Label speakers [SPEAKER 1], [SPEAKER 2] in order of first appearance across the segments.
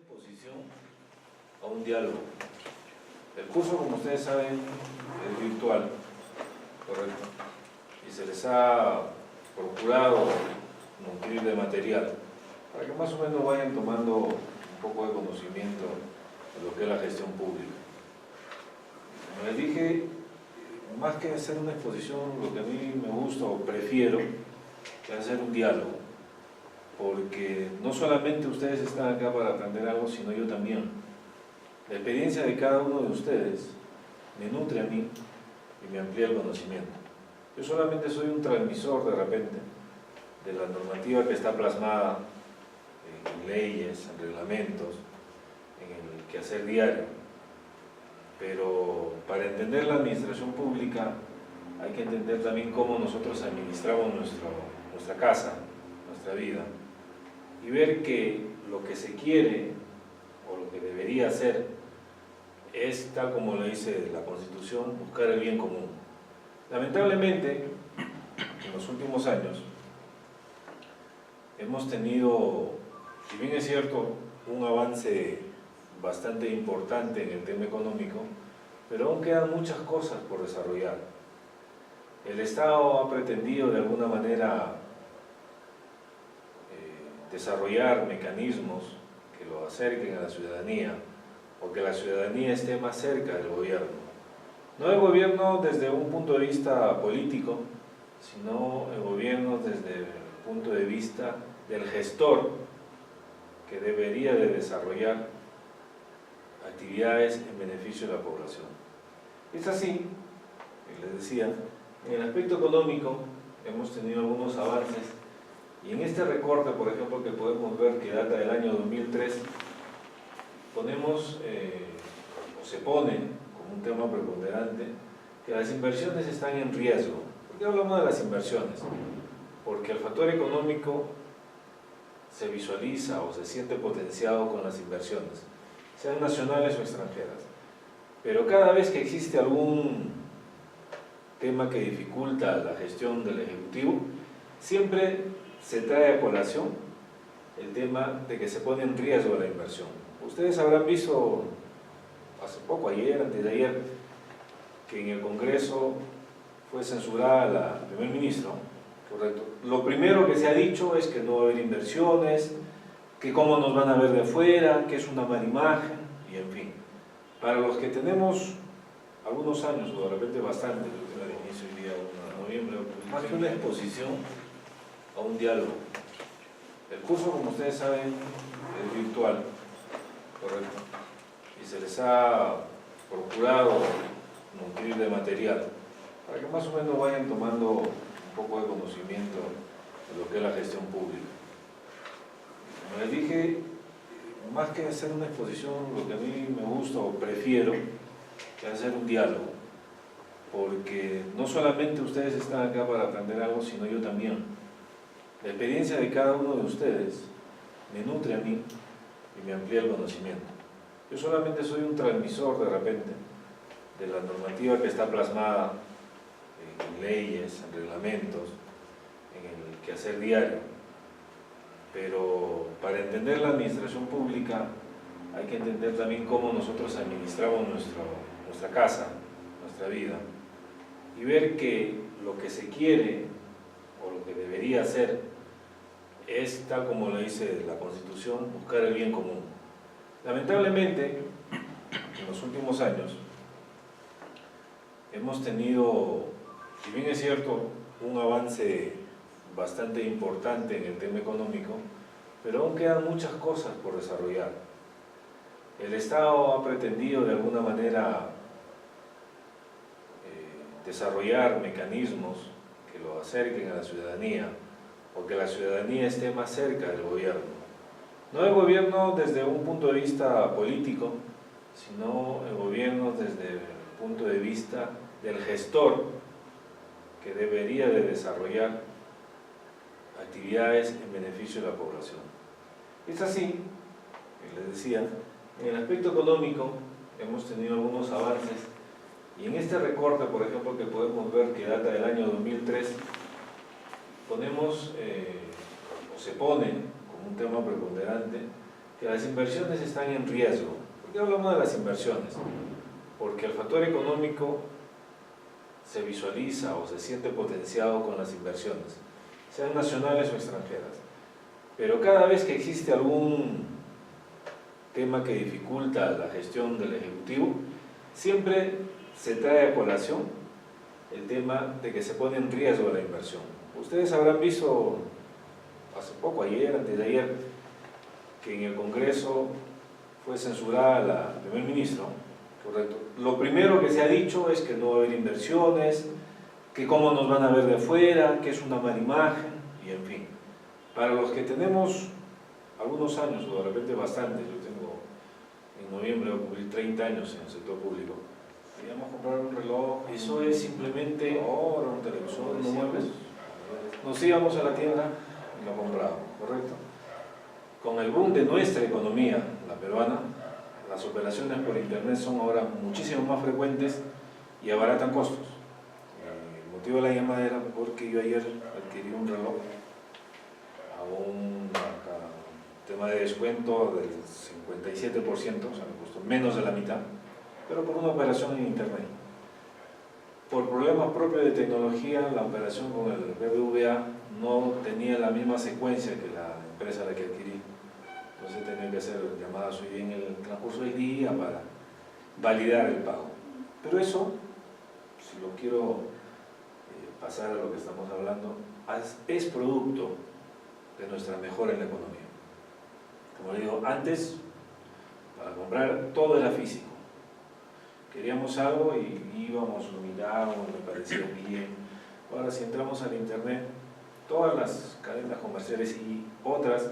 [SPEAKER 1] Exposición a un diálogo. El curso, como ustedes saben, es virtual, correcto, y se les ha procurado nutrir de material para que más o menos vayan tomando un poco de conocimiento de lo que es la gestión pública. Como les dije, más que hacer una exposición, lo que a mí me gusta o prefiero es hacer un diálogo, porque no solamente ustedes están acá para aprender algo, sino yo también. La experiencia de cada uno de ustedes me nutre a mí y me amplía el conocimiento. Yo solamente soy un transmisor de repente de la normativa que está plasmada en leyes, en reglamentos, en el quehacer diario. Pero para entender la administración pública hay que entender también cómo nosotros administramos nuestra casa, nuestra vida, y ver que lo que se quiere o lo que debería hacer es, tal como lo dice la Constitución, buscar el bien común. Lamentablemente, en los últimos años hemos tenido, si bien es cierto, un avance bastante importante en el tema económico, pero aún quedan muchas cosas por desarrollar. El Estado ha pretendido de alguna manera desarrollar mecanismos que lo acerquen a la ciudadanía o que la ciudadanía esté más cerca del gobierno. No el gobierno desde un punto de vista político, sino el gobierno desde el punto de vista del gestor que debería de desarrollar actividades en beneficio de la población. Es así, les decía, en el aspecto económico hemos tenido algunos avances. Y en este recorte, por ejemplo, que podemos ver que data del año 2003, ponemos, o se pone como un tema preponderante, que las inversiones están en riesgo. ¿Por qué hablamos de las inversiones? Porque el factor económico se visualiza o se siente potenciado con las inversiones, sean nacionales o extranjeras. Pero cada vez que existe algún tema que dificulta la gestión del Ejecutivo, siempre se trae a colación el tema de que se pone en riesgo la inversión. Ustedes habrán visto hace poco, ayer, antes de ayer, que en el Congreso fue censurada la primer ministro, correcto. Lo primero que se ha dicho es que no va a haber inversiones, que cómo nos van a ver de afuera, que es una mala imagen, y en fin. Para los que tenemos algunos años, o de repente bastante, creo que era de inicio del día 1 de noviembre, más que una exposición a un diálogo. El curso, como ustedes saben, es virtual, correcto, y se les ha procurado nutrir de material para que más o menos vayan tomando un poco de conocimiento de lo que es la gestión pública. Como les dije, más que hacer una exposición, lo que a mí me gusta o prefiero es hacer un diálogo, porque no solamente ustedes están acá para aprender algo, sino yo también. La experiencia de cada uno de ustedes me nutre a mí y me amplía el conocimiento. Yo solamente soy un transmisor de repente de la normativa que está plasmada en leyes, en reglamentos, en el quehacer diario. Pero para entender la administración pública hay que entender también cómo nosotros administramos nuestra casa, nuestra vida, y ver que lo que se quiere o lo que debería hacer es, tal como lo dice la Constitución, buscar el bien común. Lamentablemente, en los últimos años hemos tenido, si bien es cierto, un avance bastante importante en el tema económico, pero aún quedan muchas cosas por desarrollar. El Estado ha pretendido de alguna manera desarrollar mecanismos que lo acerquen a la ciudadanía o que la ciudadanía esté más cerca del gobierno. No el gobierno desde un punto de vista político, sino el gobierno desde el punto de vista del gestor que debería de desarrollar actividades en beneficio de la población. Es así, les decía, en el aspecto económico hemos tenido algunos avances, y en este recorte, por ejemplo, que podemos ver que data del año 2003, ponemos, o se pone como un tema preponderante, que que las inversiones están en riesgo. ¿Por qué hablamos de las inversiones? Porque el factor económico se visualiza o se siente potenciado con las inversiones, sean nacionales o extranjeras. Pero cada vez que existe algún tema que dificulta la gestión del Ejecutivo, siempre se trae a colación el tema de que se pone en riesgo la inversión. Ustedes habrán visto hace poco, ayer, antes de ayer, que en el Congreso fue censurada la primer ministro, correcto. Lo primero que se ha dicho es que no va a haber inversiones, que cómo nos van a ver de afuera, que es una mala imagen, y en fin. Para los que tenemos algunos años, o de repente bastantes, yo tengo, en noviembre voy a cumplir 30 años en el sector público, queríamos comprar un reloj, eso es simplemente, ahora un televisor, unos muebles, nos íbamos a la tienda y lo comprábamos, ¿correcto? Con el boom de nuestra economía, la peruana, las operaciones por internet son ahora muchísimo más frecuentes y abaratan costos. El motivo de la llamada era porque yo ayer adquirí un reloj a un tema de descuento del 57%, o sea, me costó menos de la mitad, pero por una operación en internet. Por problemas propios de tecnología, la operación con el BBVA no tenía la misma secuencia que la empresa a la que adquirí. Entonces tenía que hacer llamadas hoy en el transcurso del día para validar el pago. Pero eso, si lo quiero pasar a lo que estamos hablando, es producto de nuestra mejora en la economía. Como le digo, antes, para comprar todo era físico. Queríamos algo y íbamos, lo mirábamos, me parecía bien. Ahora, si entramos al internet, todas las cadenas comerciales y otras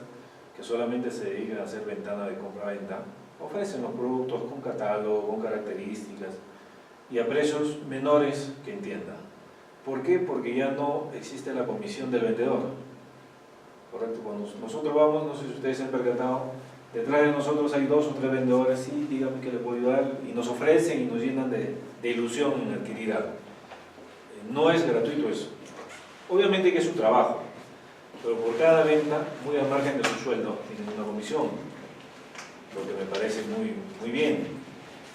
[SPEAKER 1] que solamente se dedican a hacer ventana de compra-venta, ofrecen los productos con catálogo, con características y a precios menores que en tienda. ¿Por qué? Porque ya no existe la comisión del vendedor. Correcto, cuando nosotros vamos, no sé si ustedes se han percatado, detrás de nosotros hay 2 o 3 vendedores, sí, dígame que le puedo ayudar, y nos ofrecen y nos llenan de ilusión en adquirir algo. No es gratuito eso. Obviamente que es su trabajo, pero por cada venta, muy al margen de su sueldo, tienen una comisión, lo que me parece muy bien.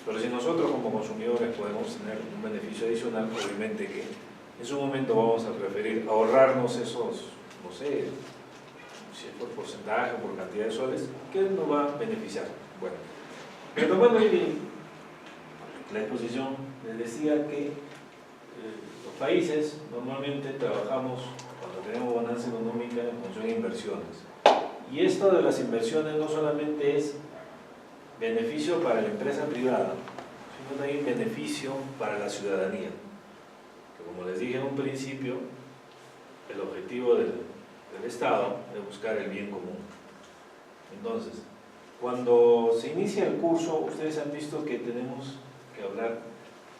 [SPEAKER 1] Pero si nosotros como consumidores podemos tener un beneficio adicional, obviamente que en su momento vamos a preferir ahorrarnos esos, no sé, si es por porcentaje o por cantidad de soles, ¿qué nos va a beneficiar? Bueno, retomando la exposición, les decía que los países normalmente trabajamos cuando tenemos bonanza económica en función de inversiones. Y esto de las inversiones no solamente es beneficio para la empresa privada, sino también beneficio para la ciudadanía. Que como les dije en un principio, el objetivo del Estado es buscar el bien común. Entonces, cuando se inicia el curso, ustedes han visto que tenemos que hablar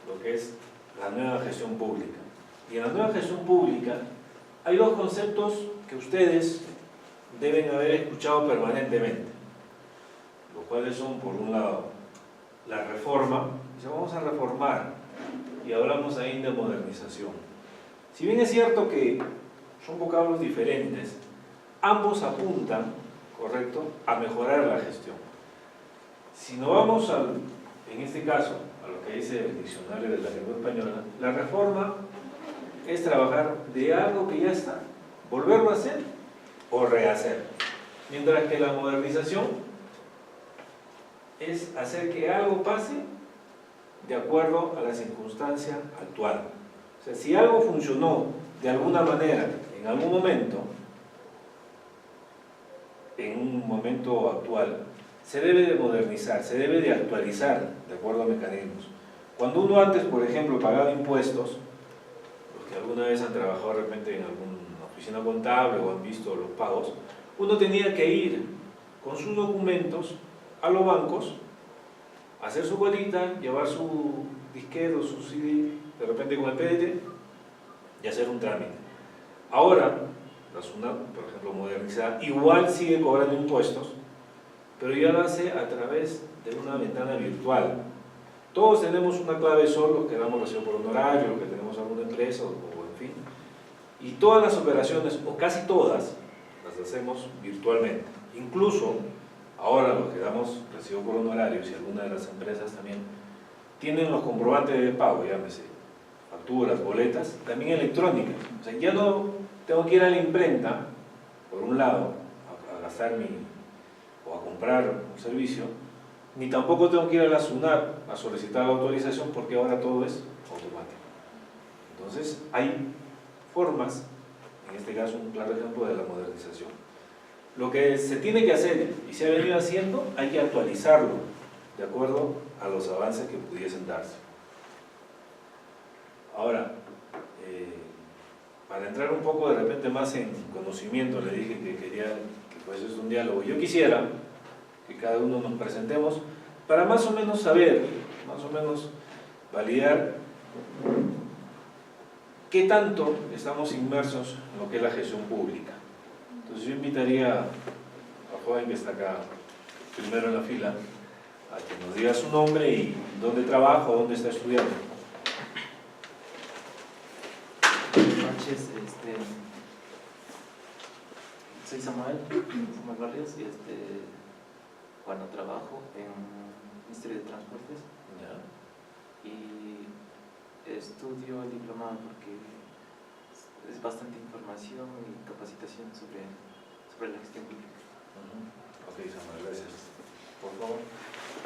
[SPEAKER 1] lo que es la nueva gestión pública. Y en la nueva gestión pública hay 2 conceptos que ustedes deben haber escuchado permanentemente, los cuales son, por un lado, la reforma. Dice, vamos a reformar, y hablamos ahí de modernización. Si bien es cierto que son vocablos diferentes, ambos apuntan, correcto, a mejorar la gestión. Si nos vamos en este caso, a lo que dice el diccionario de la lengua española, la reforma es trabajar de algo que ya está, volverlo a hacer o rehacer. Mientras que la modernización es hacer que algo pase de acuerdo a la circunstancia actual. O sea, si algo funcionó de alguna manera en algún momento, en un momento actual, se debe de modernizar, se debe de actualizar de acuerdo a mecanismos. Cuando uno antes, por ejemplo, pagaba impuestos, los que alguna vez han trabajado de repente en alguna oficina contable o han visto los pagos, uno tenía que ir con sus documentos a los bancos, hacer su bolita, llevar su disquete o su CD, de repente con el PDT, y hacer un trámite. Ahora, la SUNAT, por ejemplo, modernizada, igual sigue cobrando impuestos, pero ya lo hace a través de una ventana virtual. Todos tenemos una clave SOL, los que damos recibo por honorario, los que tenemos alguna empresa, o en fin, y todas las operaciones, o casi todas, las hacemos virtualmente. Incluso Ahora los que damos recibo por honorarios y algunas de las empresas también tienen los comprobantes de pago, llámese facturas, boletas, también electrónicas. O sea, ya no tengo que ir a la imprenta, por un lado, a gastar o a comprar un servicio, ni tampoco tengo que ir a la SUNAT a solicitar la autorización porque ahora todo es automático. Entonces, hay formas, en este caso un claro ejemplo de la modernización. Lo que se tiene que hacer y se ha venido haciendo, hay que actualizarlo de acuerdo a los avances que pudiesen darse. Ahora, para entrar un poco de repente más en conocimiento, le dije que quería que fuese un diálogo. Yo quisiera que cada uno nos presentemos para más o menos saber, más o menos validar qué tanto estamos inmersos en lo que es la gestión pública. Entonces yo invitaría al joven que está acá primero en la fila a que nos diga su nombre y dónde trabaja o dónde está estudiando.
[SPEAKER 2] Buenas noches, soy Samuel Barrios y bueno, trabajo en el Ministerio de Transportes.
[SPEAKER 1] ¿Ya?
[SPEAKER 2] Y estudio el diplomado porque es bastante información y capacitación sobre la gestión pública.
[SPEAKER 1] Ok, Samuel, gracias. Por favor.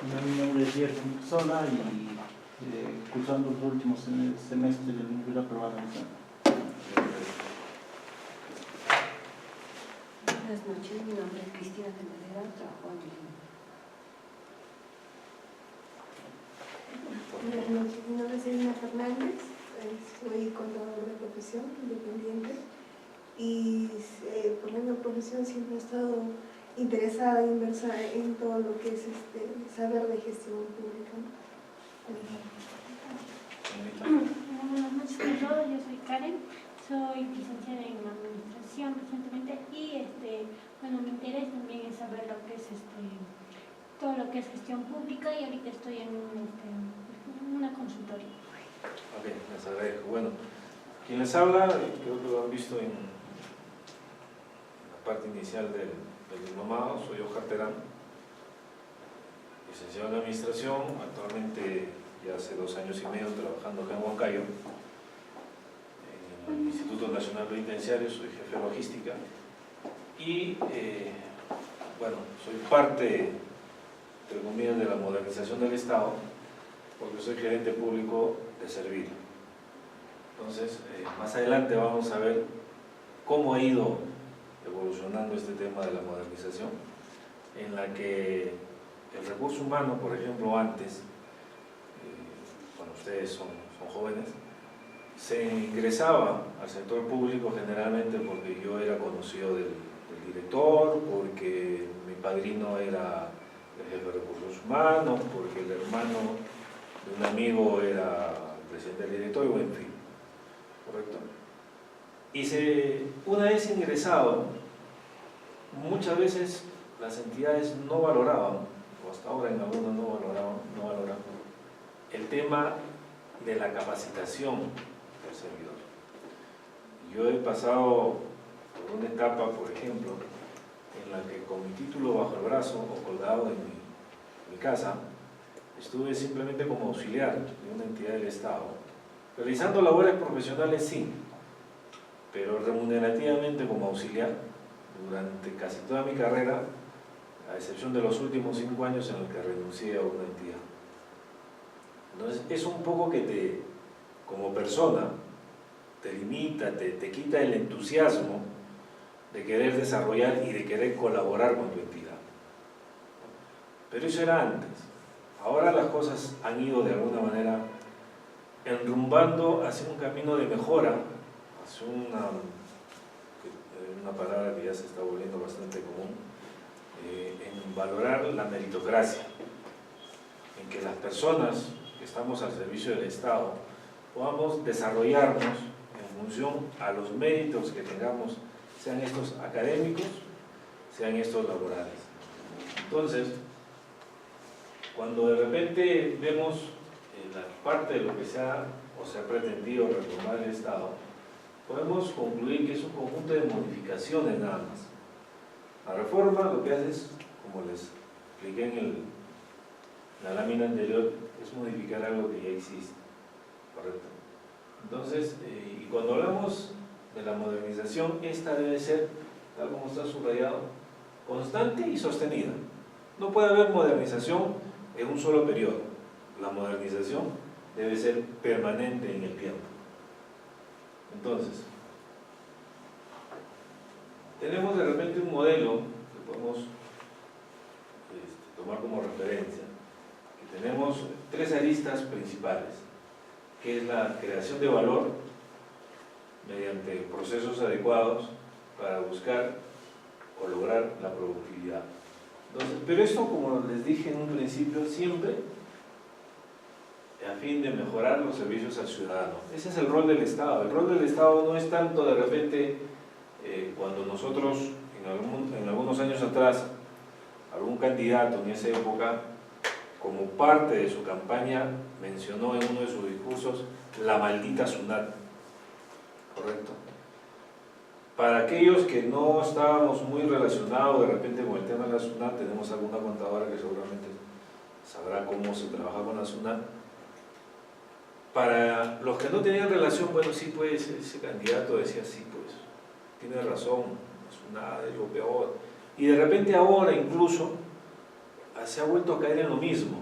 [SPEAKER 3] Mi nombre es Gerson Sola y cursando los últimos semestres de la Universidad Peruana.
[SPEAKER 4] Buenas noches, mi nombre es Cristina Tendera, trabajo en Lima.
[SPEAKER 5] Buenas noches, mi nombre es Elena Fernández, soy contador de profesión, independiente, y por la profesión siempre he estado interesada, inmersa en todo lo que es saber de gestión pública.
[SPEAKER 6] Buenas noches a todos, yo soy Karen, soy licenciada en administración recientemente y bueno, mi interés también es saber lo que es todo lo que es gestión pública y ahorita estoy en una consultoría.
[SPEAKER 1] Ok, les agradezco. Bueno, quien les habla, creo que lo han visto en la parte inicial del diplomado, soy Oscar Terán, licenciado en administración, actualmente ya hace 2 años y medio trabajando acá en Huancayo, en el Instituto Nacional Penitenciario, soy jefe de logística y bueno, soy parte, entre comillas, de la modernización del Estado, porque soy gerente público de Servir. Entonces, más adelante vamos a ver cómo ha ido evolucionando este tema de la modernización, en la que el recurso humano, por ejemplo, antes, cuando ustedes son jóvenes, se ingresaba al sector público generalmente porque yo era conocido del director, porque mi padrino era el jefe de recursos humanos, porque el hermano de un amigo era el presidente del directorio, en fin, ¿correcto? Y una vez ingresado, muchas veces las entidades no valoraban, o hasta ahora en algunas no valoran el tema de la capacitación del servidor. Yo he pasado por una etapa, por ejemplo, en la que con mi título bajo el brazo o colgado en mi casa, estuve simplemente como auxiliar de una entidad del Estado, realizando labores profesionales sí, pero remunerativamente como auxiliar durante casi toda mi carrera, a excepción de los últimos 5 años en los que renuncié a una entidad. Entonces es un poco que como persona, te limita, te quita el entusiasmo de querer desarrollar y de querer colaborar con tu entidad. Pero eso era antes. Ahora las cosas han ido de alguna manera enrumbando hacia un camino de mejora, hacia una palabra que ya se está volviendo bastante común, en valorar la meritocracia, en que las personas que estamos al servicio del Estado podamos desarrollarnos en función a los méritos que tengamos, sean estos académicos, sean estos laborales. Entonces, cuando de repente vemos la parte de lo que se ha pretendido reformar el Estado, podemos concluir que es un conjunto de modificaciones nada más. La reforma lo que hace es, como les expliqué en la lámina anterior, es modificar algo que ya existe, ¿correcto? Entonces, y cuando hablamos de la modernización, esta debe ser, tal como está subrayado, constante y sostenida. No puede haber modernización en un solo periodo. La modernización debe ser permanente en el tiempo. Entonces, tenemos de repente un modelo que podemos tomar como referencia, que tenemos tres aristas principales, que es la creación de valor mediante procesos adecuados para buscar o lograr la productividad. Entonces, pero esto, como les dije en un principio, siempre a fin de mejorar los servicios al ciudadano. Ese es el rol del Estado. El rol del Estado no es tanto de repente cuando nosotros en algunos años atrás algún candidato en esa época, como parte de su campaña, mencionó en uno de sus discursos la maldita SUNAT, ¿correcto? Para aquellos que no estábamos muy relacionados de repente con el tema de la SUNAT, tenemos alguna contadora que seguramente sabrá cómo se trabaja con la SUNAT. Para los que no tenían relación, bueno, sí, pues ese candidato decía, sí, pues tiene razón, la SUNAT es lo peor. Y de repente ahora incluso se ha vuelto a caer en lo mismo.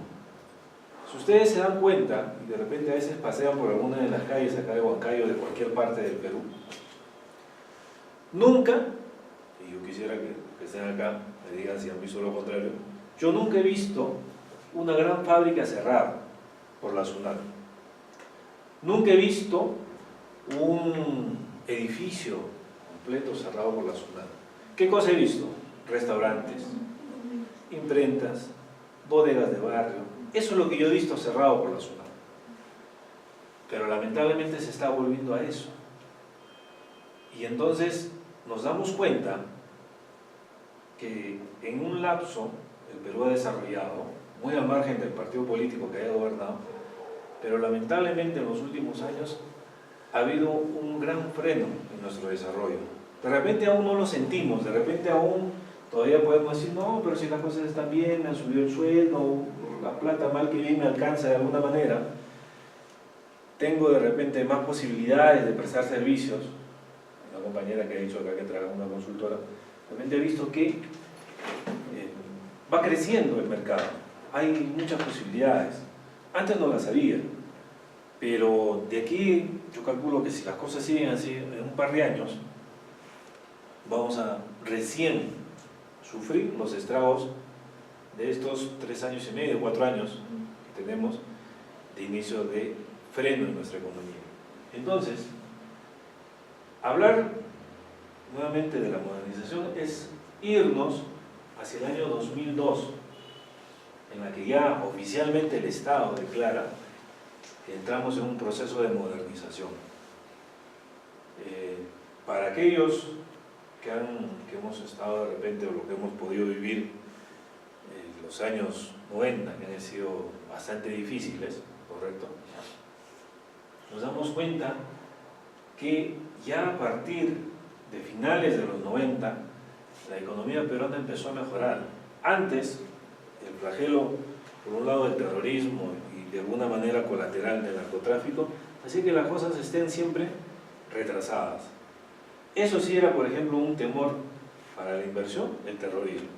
[SPEAKER 1] Si ustedes se dan cuenta, y de repente a veces pasean por alguna de las calles acá de Huancayo, de cualquier parte del Perú, nunca, y yo quisiera que estén acá, me digan si han visto lo contrario, yo nunca he visto una gran fábrica cerrada por la SUNAT. Nunca he visto un edificio completo cerrado por la SUNAT. ¿Qué cosa he visto? Restaurantes, imprentas, bodegas de barrio. Eso es lo que yo he visto cerrado por la SUNAT. Pero lamentablemente se está volviendo a eso. Y entonces nos damos cuenta que en un lapso el Perú ha desarrollado, muy al margen del partido político que haya gobernado, pero lamentablemente en los últimos años ha habido un gran freno en nuestro desarrollo. De repente aún no lo sentimos, de repente aún todavía podemos decir, no, pero si las cosas están bien, me han subido el sueldo, la plata mal que bien me alcanza de alguna manera, tengo de repente más posibilidades de prestar servicios. Una compañera que ha dicho acá que trabaja en una consultora, realmente he visto que va creciendo el mercado, hay muchas posibilidades. Antes no las había, pero de aquí yo calculo que si las cosas siguen así, en un par de años vamos a recién sufrir los estragos de estos 3 años y medio, 4 años que tenemos de inicio de freno en nuestra economía. Entonces, hablar nuevamente de la modernización es irnos hacia el año 2002, en la que ya oficialmente el Estado declara que entramos en un proceso de modernización. Para aquellos que hemos estado de repente, o lo que hemos podido vivir en los años 90, que han sido bastante difíciles, ¿correcto? Nos damos cuenta que ya a partir de finales de los 90, la economía peruana empezó a mejorar. Antes, el flagelo, por un lado, del terrorismo y de alguna manera colateral del narcotráfico, así que las cosas estén siempre retrasadas. Eso sí era, por ejemplo, un temor para la inversión, el terrorismo.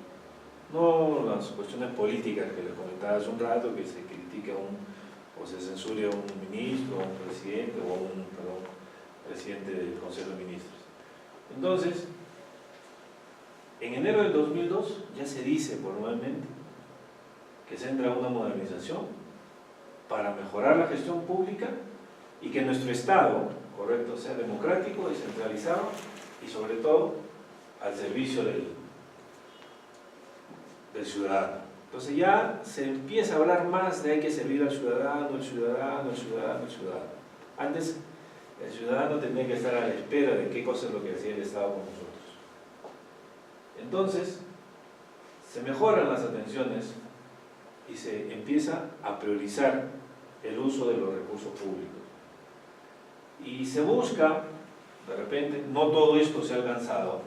[SPEAKER 1] No las cuestiones políticas que les comentaba hace un rato, que se critique o se censure a un ministro, a un presidente o a un presidente del Consejo de Ministros. Entonces, en enero del 2002 ya se dice formalmente que se entra a una modernización para mejorar la gestión pública y que nuestro Estado, correcto, sea democrático, descentralizado y sobre todo al servicio del ciudadano. Entonces ya se empieza a hablar más de hay que servir al ciudadano, el ciudadano, el ciudadano, el ciudadano. Antes el ciudadano tenía que estar a la espera de qué cosa es lo que hacía el Estado con nosotros. Entonces se mejoran las atenciones y se empieza a priorizar el uso de los recursos públicos. Y se busca, de repente, no todo esto se ha alcanzado.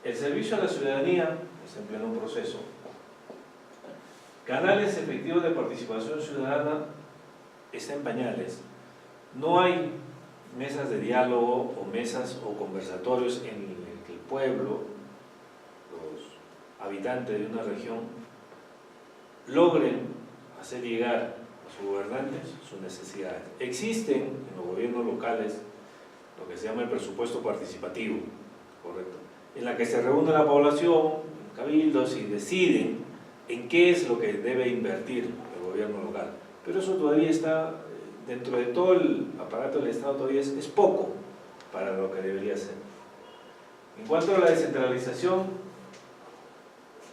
[SPEAKER 1] El servicio a la ciudadanía está en pleno proceso. Canales efectivos de participación ciudadana está en pañales. No hay mesas de diálogo o mesas o conversatorios en el que el pueblo, los habitantes de una región, logren hacer llegar a sus gobernantes sus necesidades. Existen en los gobiernos locales lo que se llama el presupuesto participativo, ¿correcto?, en la que se reúne la población, cabildos, y deciden en qué es lo que debe invertir el gobierno local. Pero eso todavía está, dentro de todo el aparato del Estado, todavía es poco para lo que debería ser. En cuanto a la descentralización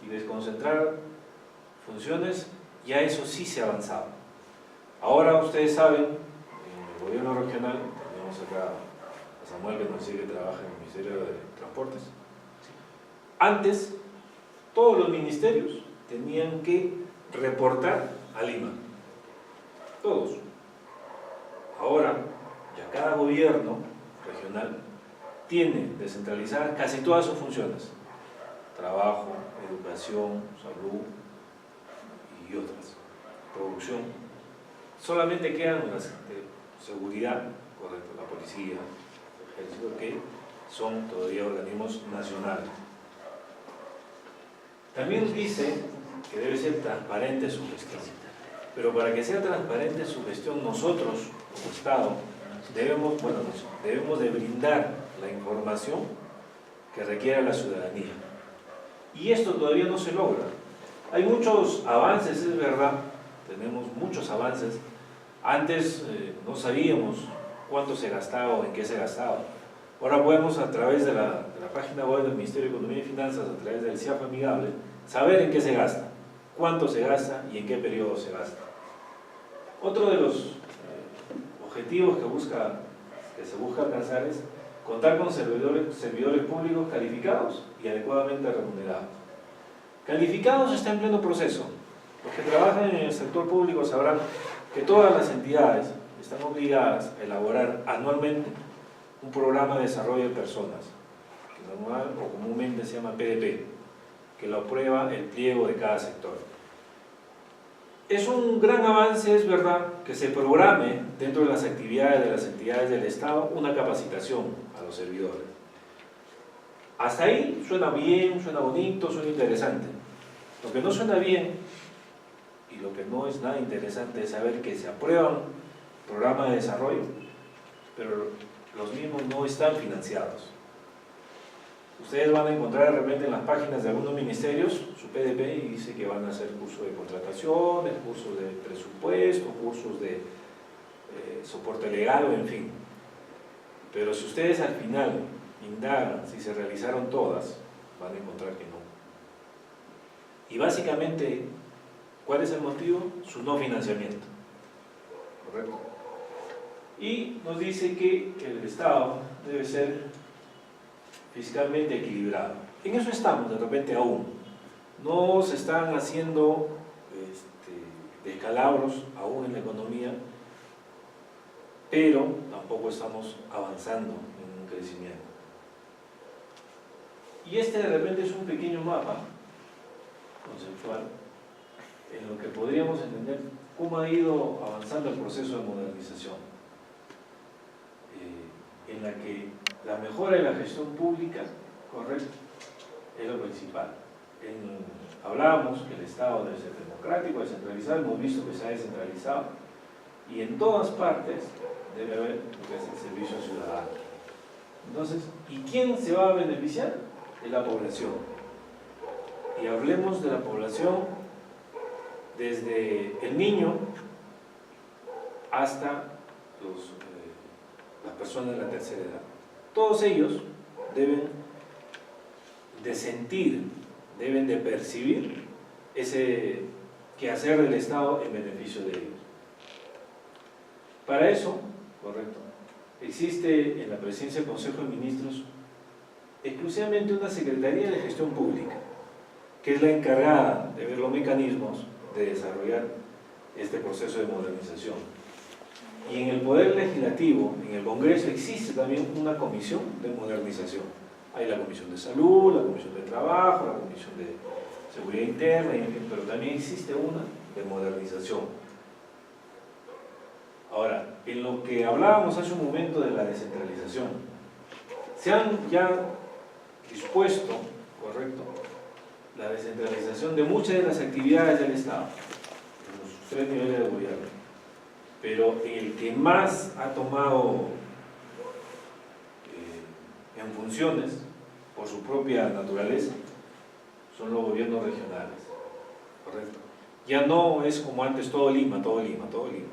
[SPEAKER 1] y desconcentrar funciones, ya eso sí se ha avanzado. Ahora ustedes saben, en el gobierno regional, tenemos acá a Samuel, que nos sigue, que trabaja en el Ministerio de Transportes. Antes, todos los ministerios tenían que reportar a Lima, todos. Ahora, ya cada gobierno regional tiene descentralizadas casi todas sus funciones: trabajo, educación, salud y otras, producción. Solamente quedan las de seguridad, correcto, la policía, el ejército, que son todavía organismos nacionales. También dice que debe ser transparente su gestión, pero para que sea transparente su gestión, nosotros como Estado debemos de brindar la información que requiere la ciudadanía, y esto todavía no se logra. Hay muchos avances, es verdad, tenemos muchos avances. Antes no sabíamos cuánto se gastaba o en qué se gastaba. Ahora podemos, a través de la página web del Ministerio de Economía y Finanzas, a través del CIAF Amigable, saber en qué se gasta, cuánto se gasta y en qué periodo se gasta. Otro de los objetivos que se busca alcanzar es contar con servidores públicos calificados y adecuadamente remunerados. Calificados está en pleno proceso. Los que trabajan en el sector público sabrán que todas las entidades están obligadas a elaborar anualmente un programa de desarrollo de personas, que normal o comúnmente se llama PDP, que lo aprueba el pliego de cada sector. Es un gran avance, es verdad, que se programe dentro de las actividades de las entidades del Estado una capacitación a los servidores. Hasta ahí suena bien, suena bonito, suena interesante. Lo que no suena bien y lo que no es nada interesante es saber que se aprueban programas de desarrollo, pero los mismos no están financiados. Ustedes van a encontrar de repente en las páginas de algunos ministerios su PDP y dice que van a hacer cursos de contratación, cursos de presupuesto, cursos de soporte legal, o en fin. Pero si ustedes al final indagan si se realizaron todas, van a encontrar que no. Y básicamente, ¿cuál es el motivo? Su no financiamiento. ¿Correcto? Y nos dice que el Estado debe ser fiscalmente equilibrado. En eso estamos de repente aún. No se están haciendo descalabros aún en la economía, pero tampoco estamos avanzando en un crecimiento. Y de repente es un pequeño mapa conceptual en lo que podríamos entender cómo ha ido avanzando el proceso de modernización, en la que la mejora de la gestión pública, correcto, es lo principal. Hablábamos que el Estado debe ser democrático, descentralizado, hemos visto que se ha descentralizado, y en todas partes debe haber lo que es el servicio ciudadano. Entonces, ¿y quién se va a beneficiar? Es la población. Y hablemos de la población desde el niño hasta las personas de la tercera edad. Todos ellos deben de sentir, deben de percibir ese quehacer del Estado en beneficio de ellos. Para eso, correcto, existe en la Presidencia del Consejo de Ministros exclusivamente una Secretaría de Gestión Pública, que es la encargada de ver los mecanismos de desarrollar este proceso de modernización. Y en el Poder Legislativo, en el Congreso, existe también una comisión de modernización. Hay la Comisión de Salud, la Comisión de Trabajo, la Comisión de seguridad interna, en fin, pero también existe una de modernización. Ahora, en lo que hablábamos hace un momento de la descentralización, se han ya dispuesto, correcto, la descentralización de muchas de las actividades del Estado, en los 3 niveles de gobierno, pero el que más ha tomado en funciones, por su propia naturaleza, son los gobiernos regionales, correcto. Ya no es como antes todo Lima, todo Lima, todo Lima,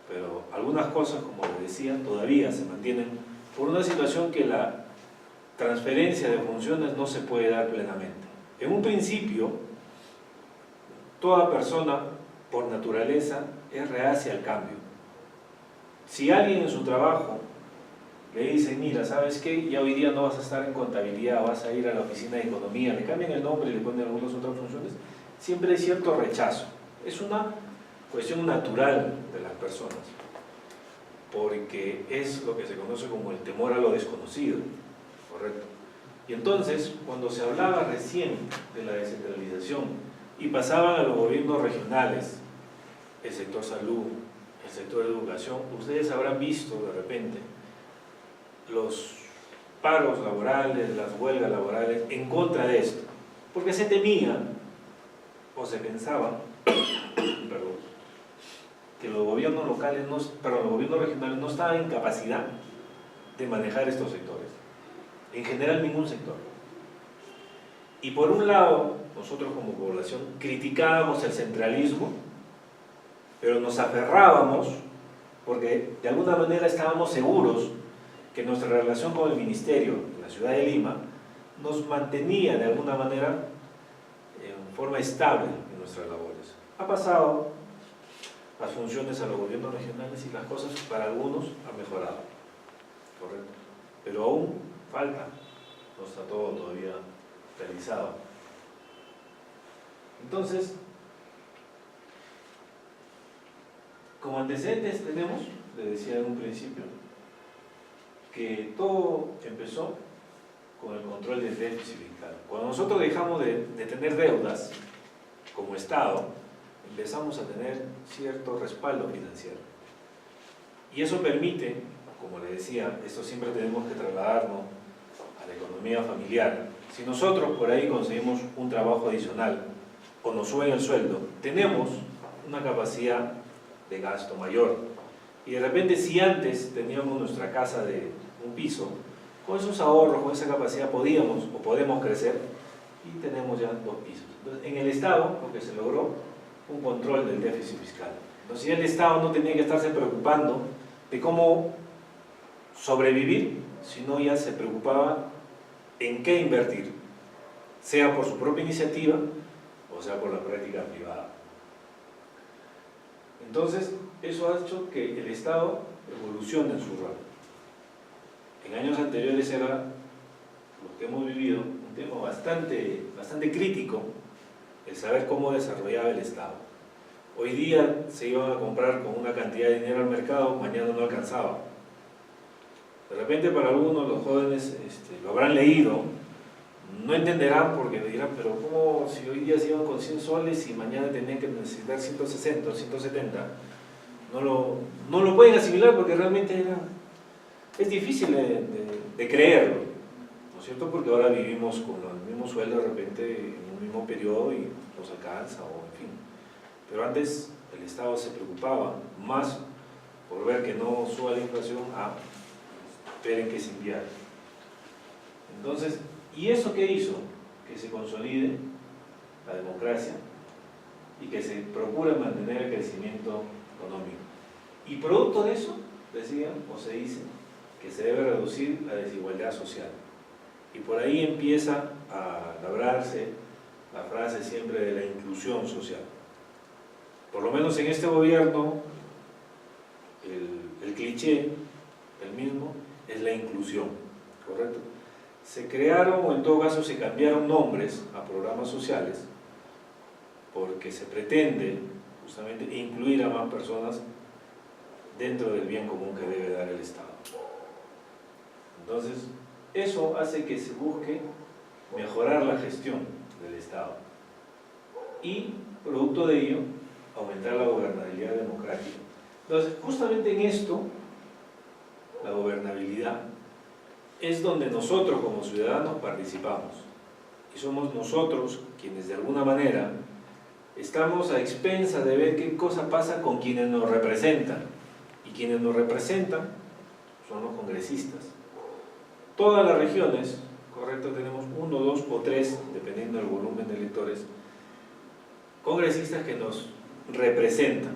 [SPEAKER 1] pero algunas cosas, como les decía, todavía se mantienen por una situación que la transferencia de funciones no se puede dar plenamente. En un principio, toda persona, por naturaleza, es reacia al cambio. Si alguien en su trabajo le dice, mira, ¿sabes qué? Ya hoy día no vas a estar en contabilidad, vas a ir a la oficina de economía, le cambian el nombre y le ponen algunas otras funciones, siempre hay cierto rechazo. Es una cuestión natural de las personas, porque es lo que se conoce como el temor a lo desconocido, ¿correcto? Y entonces, cuando se hablaba recién de la descentralización y pasaban a los gobiernos regionales, el sector salud, el sector educación, ustedes habrán visto de repente los paros laborales, las huelgas laborales en contra de esto, porque se temía o se pensaba perdón, que los gobiernos locales, los gobiernos regionales no estaban en capacidad de manejar estos sectores, en general ningún sector. Y por un lado, nosotros como población criticábamos el centralismo, pero nos aferrábamos porque de alguna manera estábamos seguros que nuestra relación con el ministerio en la ciudad de Lima nos mantenía de alguna manera en forma estable en nuestras labores. Ha pasado las funciones a los gobiernos regionales y las cosas para algunos han mejorado, correcto, pero aún falta, no está todo todavía realizado. Entonces, como antecedentes tenemos, les decía en un principio, que todo empezó con el control del déficit fiscal. Cuando nosotros dejamos de tener deudas como Estado, empezamos a tener cierto respaldo financiero. Y eso permite, como les decía, esto siempre tenemos que trasladarnos a la economía familiar. Si nosotros por ahí conseguimos un trabajo adicional o nos suben el sueldo, tenemos una capacidad de gasto mayor. Y de repente, si antes teníamos nuestra casa de un piso, con esos ahorros, con esa capacidad podíamos o podemos crecer y tenemos ya 2 pisos. Entonces, en el Estado, lo que se logró, un control del déficit fiscal. Entonces, ya el Estado no tenía que estarse preocupando de cómo sobrevivir, sino ya se preocupaba en qué invertir, sea por su propia iniciativa o sea por la práctica privada. Entonces, eso ha hecho que el Estado evolucione en su rol. En años anteriores era, lo que hemos vivido, un tema bastante crítico, el saber cómo desarrollaba el Estado. Hoy día se iban a comprar con una cantidad de dinero al mercado, mañana no alcanzaba. De repente para algunos, los jóvenes lo habrán leído, no entenderán porque dirán, pero ¿cómo si hoy día se iban con 100 soles y mañana tenían que necesitar 160 o 170? No lo pueden asimilar porque realmente es difícil de creerlo, ¿no es cierto? Porque ahora vivimos con el mismo sueldo de repente en un mismo periodo y nos alcanza, o en fin. Pero antes el Estado se preocupaba más por ver que no suba la inflación a ver en qué se invierte. Entonces, ¿y eso qué hizo? Que se consolide la democracia y que se procure mantener el crecimiento económico. Y producto de eso, decían o se dice, que se debe reducir la desigualdad social. Y por ahí empieza a labrarse la frase siempre de la inclusión social. Por lo menos en este gobierno, el cliché, el mismo, es la inclusión, ¿correcto? Se crearon, o en todo caso se cambiaron nombres a programas sociales porque se pretende justamente incluir a más personas dentro del bien común que debe dar el Estado. Entonces, eso hace que se busque mejorar la gestión del Estado. y, producto de ello, aumentar la gobernabilidad democrática. Entonces, justamente en esto, la gobernabilidad, es donde nosotros como ciudadanos participamos. Y somos nosotros quienes de alguna manera estamos a expensas de ver qué cosa pasa con quienes nos representan. Y quienes nos representan son los congresistas. Todas las regiones, correcto, tenemos 1, 2 o 3, dependiendo del volumen de electores, congresistas que nos representan.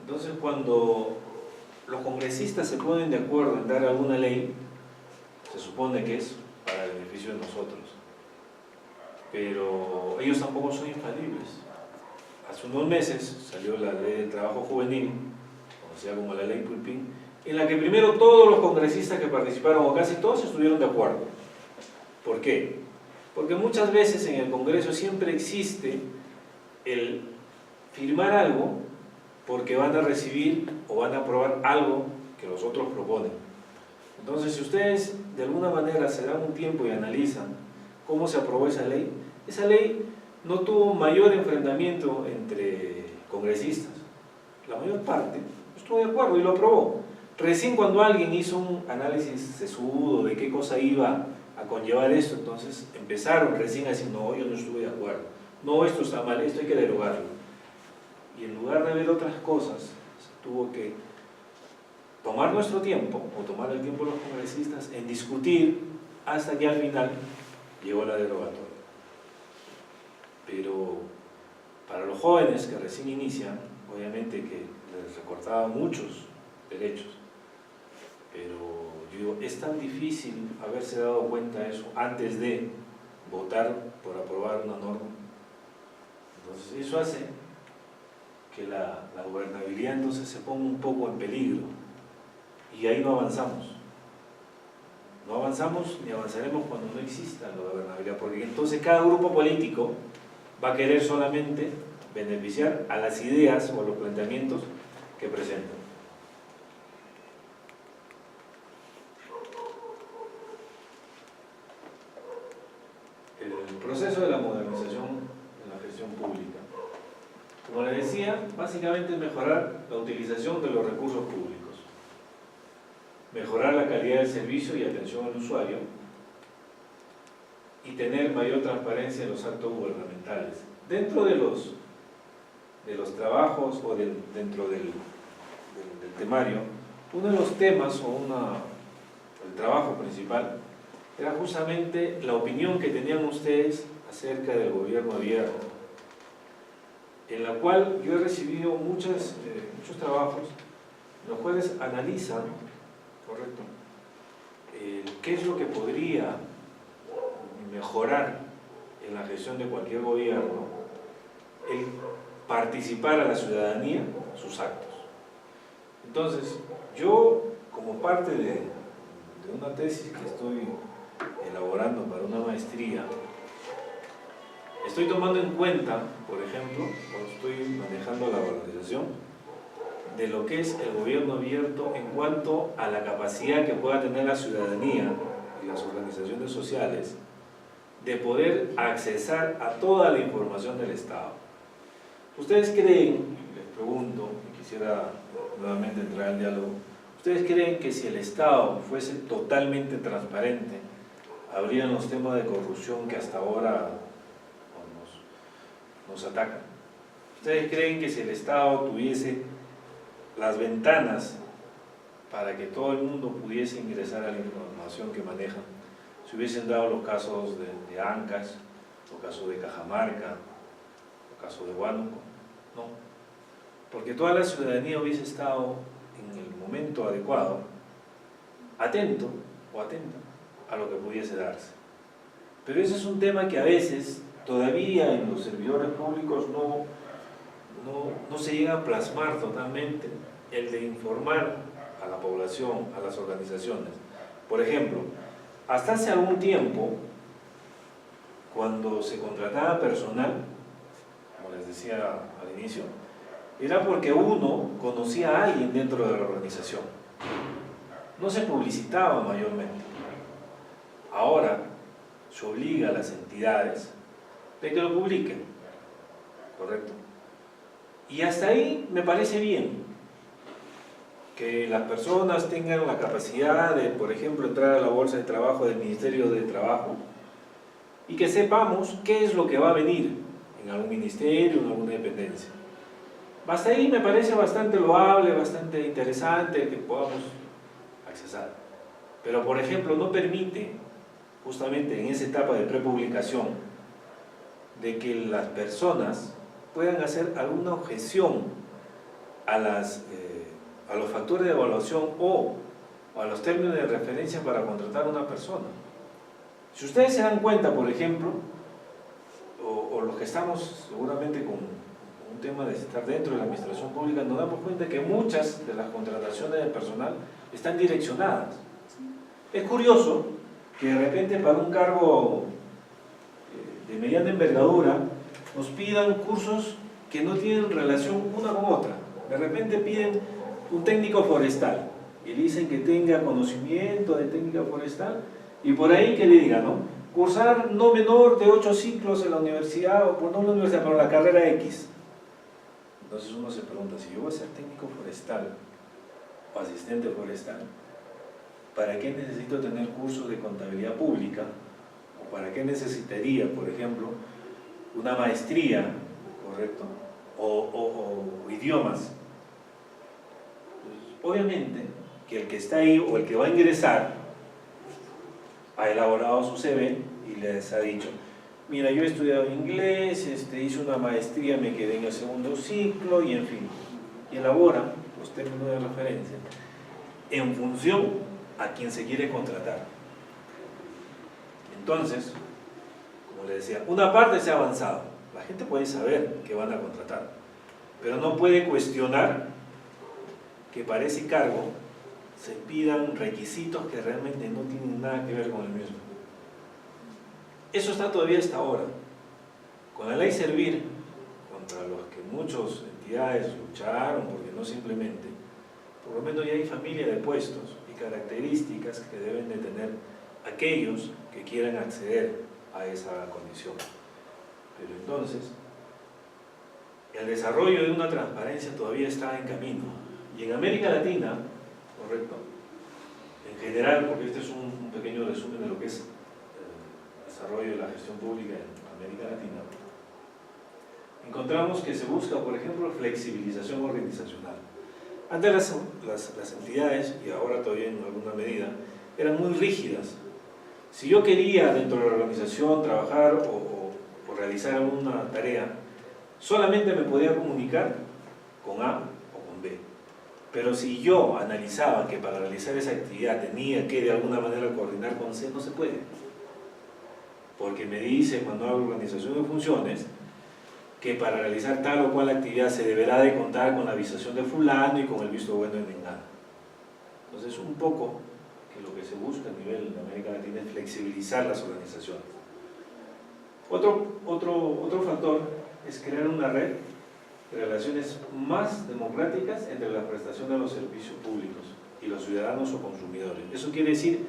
[SPEAKER 1] Entonces, cuando los congresistas se ponen de acuerdo en dar alguna ley, se supone que es para el beneficio de nosotros. Pero ellos tampoco son infalibles. Hace unos meses salió la ley del trabajo juvenil, conocida como la ley Pulpín, en la que primero todos los congresistas que participaron, o casi todos, estuvieron de acuerdo. ¿Por qué? Porque muchas veces en el Congreso siempre existe el firmar algo porque van a recibir o van a aprobar algo que los otros proponen. Entonces, si ustedes de alguna manera se dan un tiempo y analizan cómo se aprobó esa ley no tuvo mayor enfrentamiento entre congresistas. La mayor parte estuvo de acuerdo y lo aprobó. Recién cuando alguien hizo un análisis sesudo de qué cosa iba a conllevar esto, entonces empezaron recién a decir, no, yo no estuve de acuerdo, no, esto está mal, esto hay que derogarlo. Y en lugar de ver otras cosas, se tuvo que tomar nuestro tiempo, o tomar el tiempo de los congresistas, en discutir hasta que al final llegó la derogatoria. Pero para los jóvenes que recién inician, obviamente que les recortaba muchos derechos, pero yo digo, es tan difícil haberse dado cuenta de eso antes de votar por aprobar una norma. Entonces eso hace que la gobernabilidad entonces se ponga un poco en peligro y ahí no avanzamos. No avanzamos ni avanzaremos cuando no exista la gobernabilidad, porque entonces cada grupo político va a querer solamente beneficiar a las ideas o a los planteamientos que presentan. El proceso de la modernización en la gestión pública. Como les decía, básicamente es mejorar la utilización de los recursos públicos, mejorar la calidad del servicio y atención al usuario y tener mayor transparencia en los actos gubernamentales. Dentro de los trabajos o dentro del temario, uno de los temas o el trabajo principal era justamente la opinión que tenían ustedes acerca del gobierno abierto, en la cual yo he recibido muchos trabajos, los cuales analizan, correcto, qué es lo que podría mejorar en la gestión de cualquier gobierno, el participar a la ciudadanía sus actos. Entonces, yo, como parte de una tesis que estoy elaborando para una maestría, estoy tomando en cuenta, por ejemplo, cuando estoy manejando la valorización de lo que es el gobierno abierto en cuanto a la capacidad que pueda tener la ciudadanía y las organizaciones sociales de poder accesar a toda la información del Estado. ¿Ustedes creen, les pregunto, y quisiera nuevamente entrar al diálogo, ¿ustedes creen que si el Estado fuese totalmente transparente, habrían los temas de corrupción que hasta ahora nos atacan? ¿Ustedes creen que si el Estado tuviese las ventanas para que todo el mundo pudiese ingresar a la información que manejan, se hubiesen dado los casos de Ancash, los casos de Cajamarca, los casos de Huánuco? No, porque toda la ciudadanía hubiese estado en el momento adecuado, atento o atenta a lo que pudiese darse. Pero ese es un tema que a veces todavía en los servidores públicos no se llega a plasmar totalmente, el de informar a la población, a las organizaciones. Por ejemplo, hasta hace algún tiempo, cuando se contrataba personal, como les decía al inicio, era porque uno conocía a alguien dentro de la organización. No se publicitaba mayormente. Ahora se obliga a las entidades de que lo publiquen. ¿correcto? Y hasta ahí me parece bien que las personas tengan la capacidad de, por ejemplo, entrar a la bolsa de trabajo del Ministerio de Trabajo y que sepamos qué es lo que va a venir en algún ministerio, en alguna dependencia. Hasta ahí me parece bastante loable, bastante interesante que podamos accesar. Pero, por ejemplo, no permite, justamente en esa etapa de prepublicación, de que las personas puedan hacer alguna objeción a los factores de evaluación o a los términos de referencia para contratar a una persona. Si ustedes se dan cuenta, por ejemplo, o los que estamos seguramente con un tema de estar dentro de la administración pública, nos damos cuenta que muchas de las contrataciones de personal están direccionadas. Es curioso que de repente para un cargo de mediana envergadura nos pidan cursos que no tienen relación una con otra. De repente piden un técnico forestal y le dicen que tenga conocimiento de técnica forestal y por ahí que le digan, ¿no? Cursar no menor de 8 ciclos en la universidad, o por no en la universidad, pero la carrera X. Entonces uno se pregunta, si yo voy a ser técnico forestal o asistente forestal, ¿para qué necesito tener cursos de contabilidad pública? ¿O para qué necesitaría, por ejemplo, una maestría, correcto? O idiomas. Pues, obviamente que el que está ahí o el que va a ingresar ha elaborado su CV y les ha dicho, mira, yo he estudiado inglés, hice una maestría, me quedé en el segundo ciclo y en fin, y elabora los términos de referencia en función a quien se quiere contratar. Entonces, como les decía, una parte se ha avanzado, la gente puede saber que van a contratar, pero no puede cuestionar que para ese cargo se pidan requisitos que realmente no tienen nada que ver con el mismo. Eso está todavía hasta ahora. Con la ley Servir, contra los que muchas entidades lucharon porque no simplemente, por lo menos ya hay familia de puestos y características que deben de tener aquellos que quieran acceder a esa condición. Pero entonces, el desarrollo de una transparencia todavía está en camino. Y en América Latina, correcto, en general, porque este es un pequeño resumen de lo que es el desarrollo de la gestión pública en América Latina, encontramos que se busca, por ejemplo, flexibilización organizacional. Antes las entidades, y ahora todavía en alguna medida, eran muy rígidas. Si yo quería dentro de la organización trabajar o realizar alguna tarea, solamente me podía comunicar con A o con B. Pero si yo analizaba que para realizar esa actividad tenía que de alguna manera coordinar con C, no se puede. Porque me dice el Manual de Organización de Funciones que para realizar tal o cual actividad se deberá de contar con la avisación de fulano y con el visto bueno de mengano. Entonces, un poco que lo que se busca a nivel de América Latina es flexibilizar las organizaciones. Otro factor es crear una red de relaciones más democráticas entre la prestación de los servicios públicos y los ciudadanos o consumidores. Eso quiere decir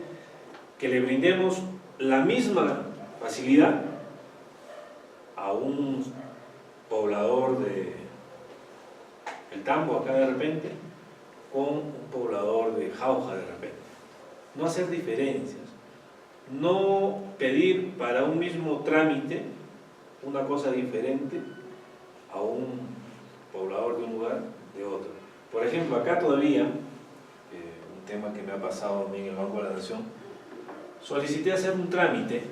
[SPEAKER 1] que le brindemos la misma facilidad a un poblador de El Tambo acá de repente con un poblador de Jauja de repente. No hacer diferencias, no pedir para un mismo trámite una cosa diferente a un poblador de un lugar de otro. Por ejemplo, acá todavía, un tema que me ha pasado a mí en el Banco de la Nación, solicité hacer un trámite,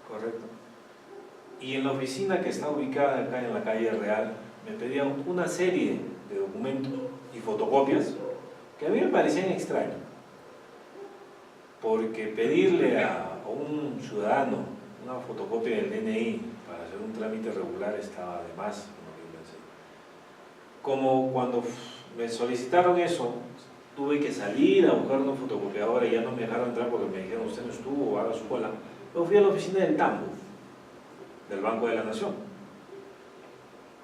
[SPEAKER 1] correcto, y en la oficina que está ubicada acá en la calle Real, me pedían una serie de documentos y fotocopias que a mí me parecían extraños, porque pedirle a un ciudadano una fotocopia del DNI para hacer un trámite regular estaba de más. Como cuando me solicitaron eso, tuve que salir a buscar una fotocopiadora y ya no me dejaron entrar porque me dijeron, usted no estuvo, haga su cola. Yo fui a la oficina del Tambo, del Banco de la Nación.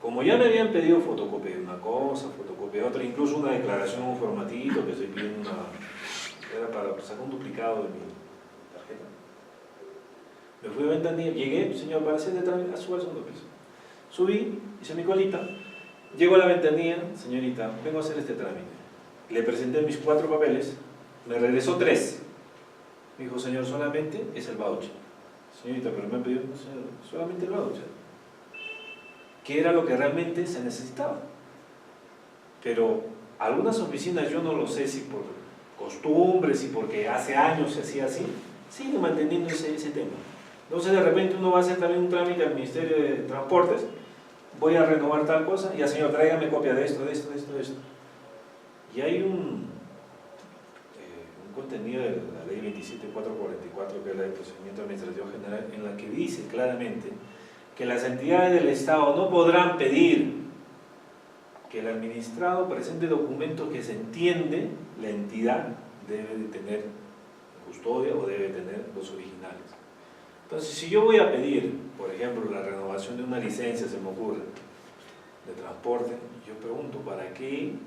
[SPEAKER 1] Como ya me habían pedido fotocopia de una cosa, fotocopia de otra, incluso una declaración, un formatito que estoy pidiendo, era para sacar un duplicado de mi tarjeta. Me fui a Ventanilla, llegué, señor, para hacer de trámite, a su segundo piso. Subí, hice mi colita, llego a la ventanilla, señorita, vengo a hacer este trámite. Le presenté mis 4 papeles, me regresó 3. Me dijo, señor, solamente es el voucher. Señorita, pero me han pedido, no, señor, solamente el voucher. ¿Qué era lo que realmente se necesitaba? Pero algunas oficinas, yo no lo sé si por costumbres y porque hace años se hacía así, siguen manteniendo ese tema. Entonces de repente uno va a hacer también un trámite al Ministerio de Transportes, voy a renovar tal cosa, y al señor, tráigame copia de esto. Y hay un contenido de la ley 27444, que es la de procedimiento administrativo general, en la que dice claramente que las entidades del Estado no podrán pedir que el administrado presente documentos que se entiende la entidad debe de tener custodia o debe tener los originales. Entonces, si yo voy a pedir, por ejemplo, la renovación de una licencia, se me ocurre, de transporte, yo pregunto, ¿para qué el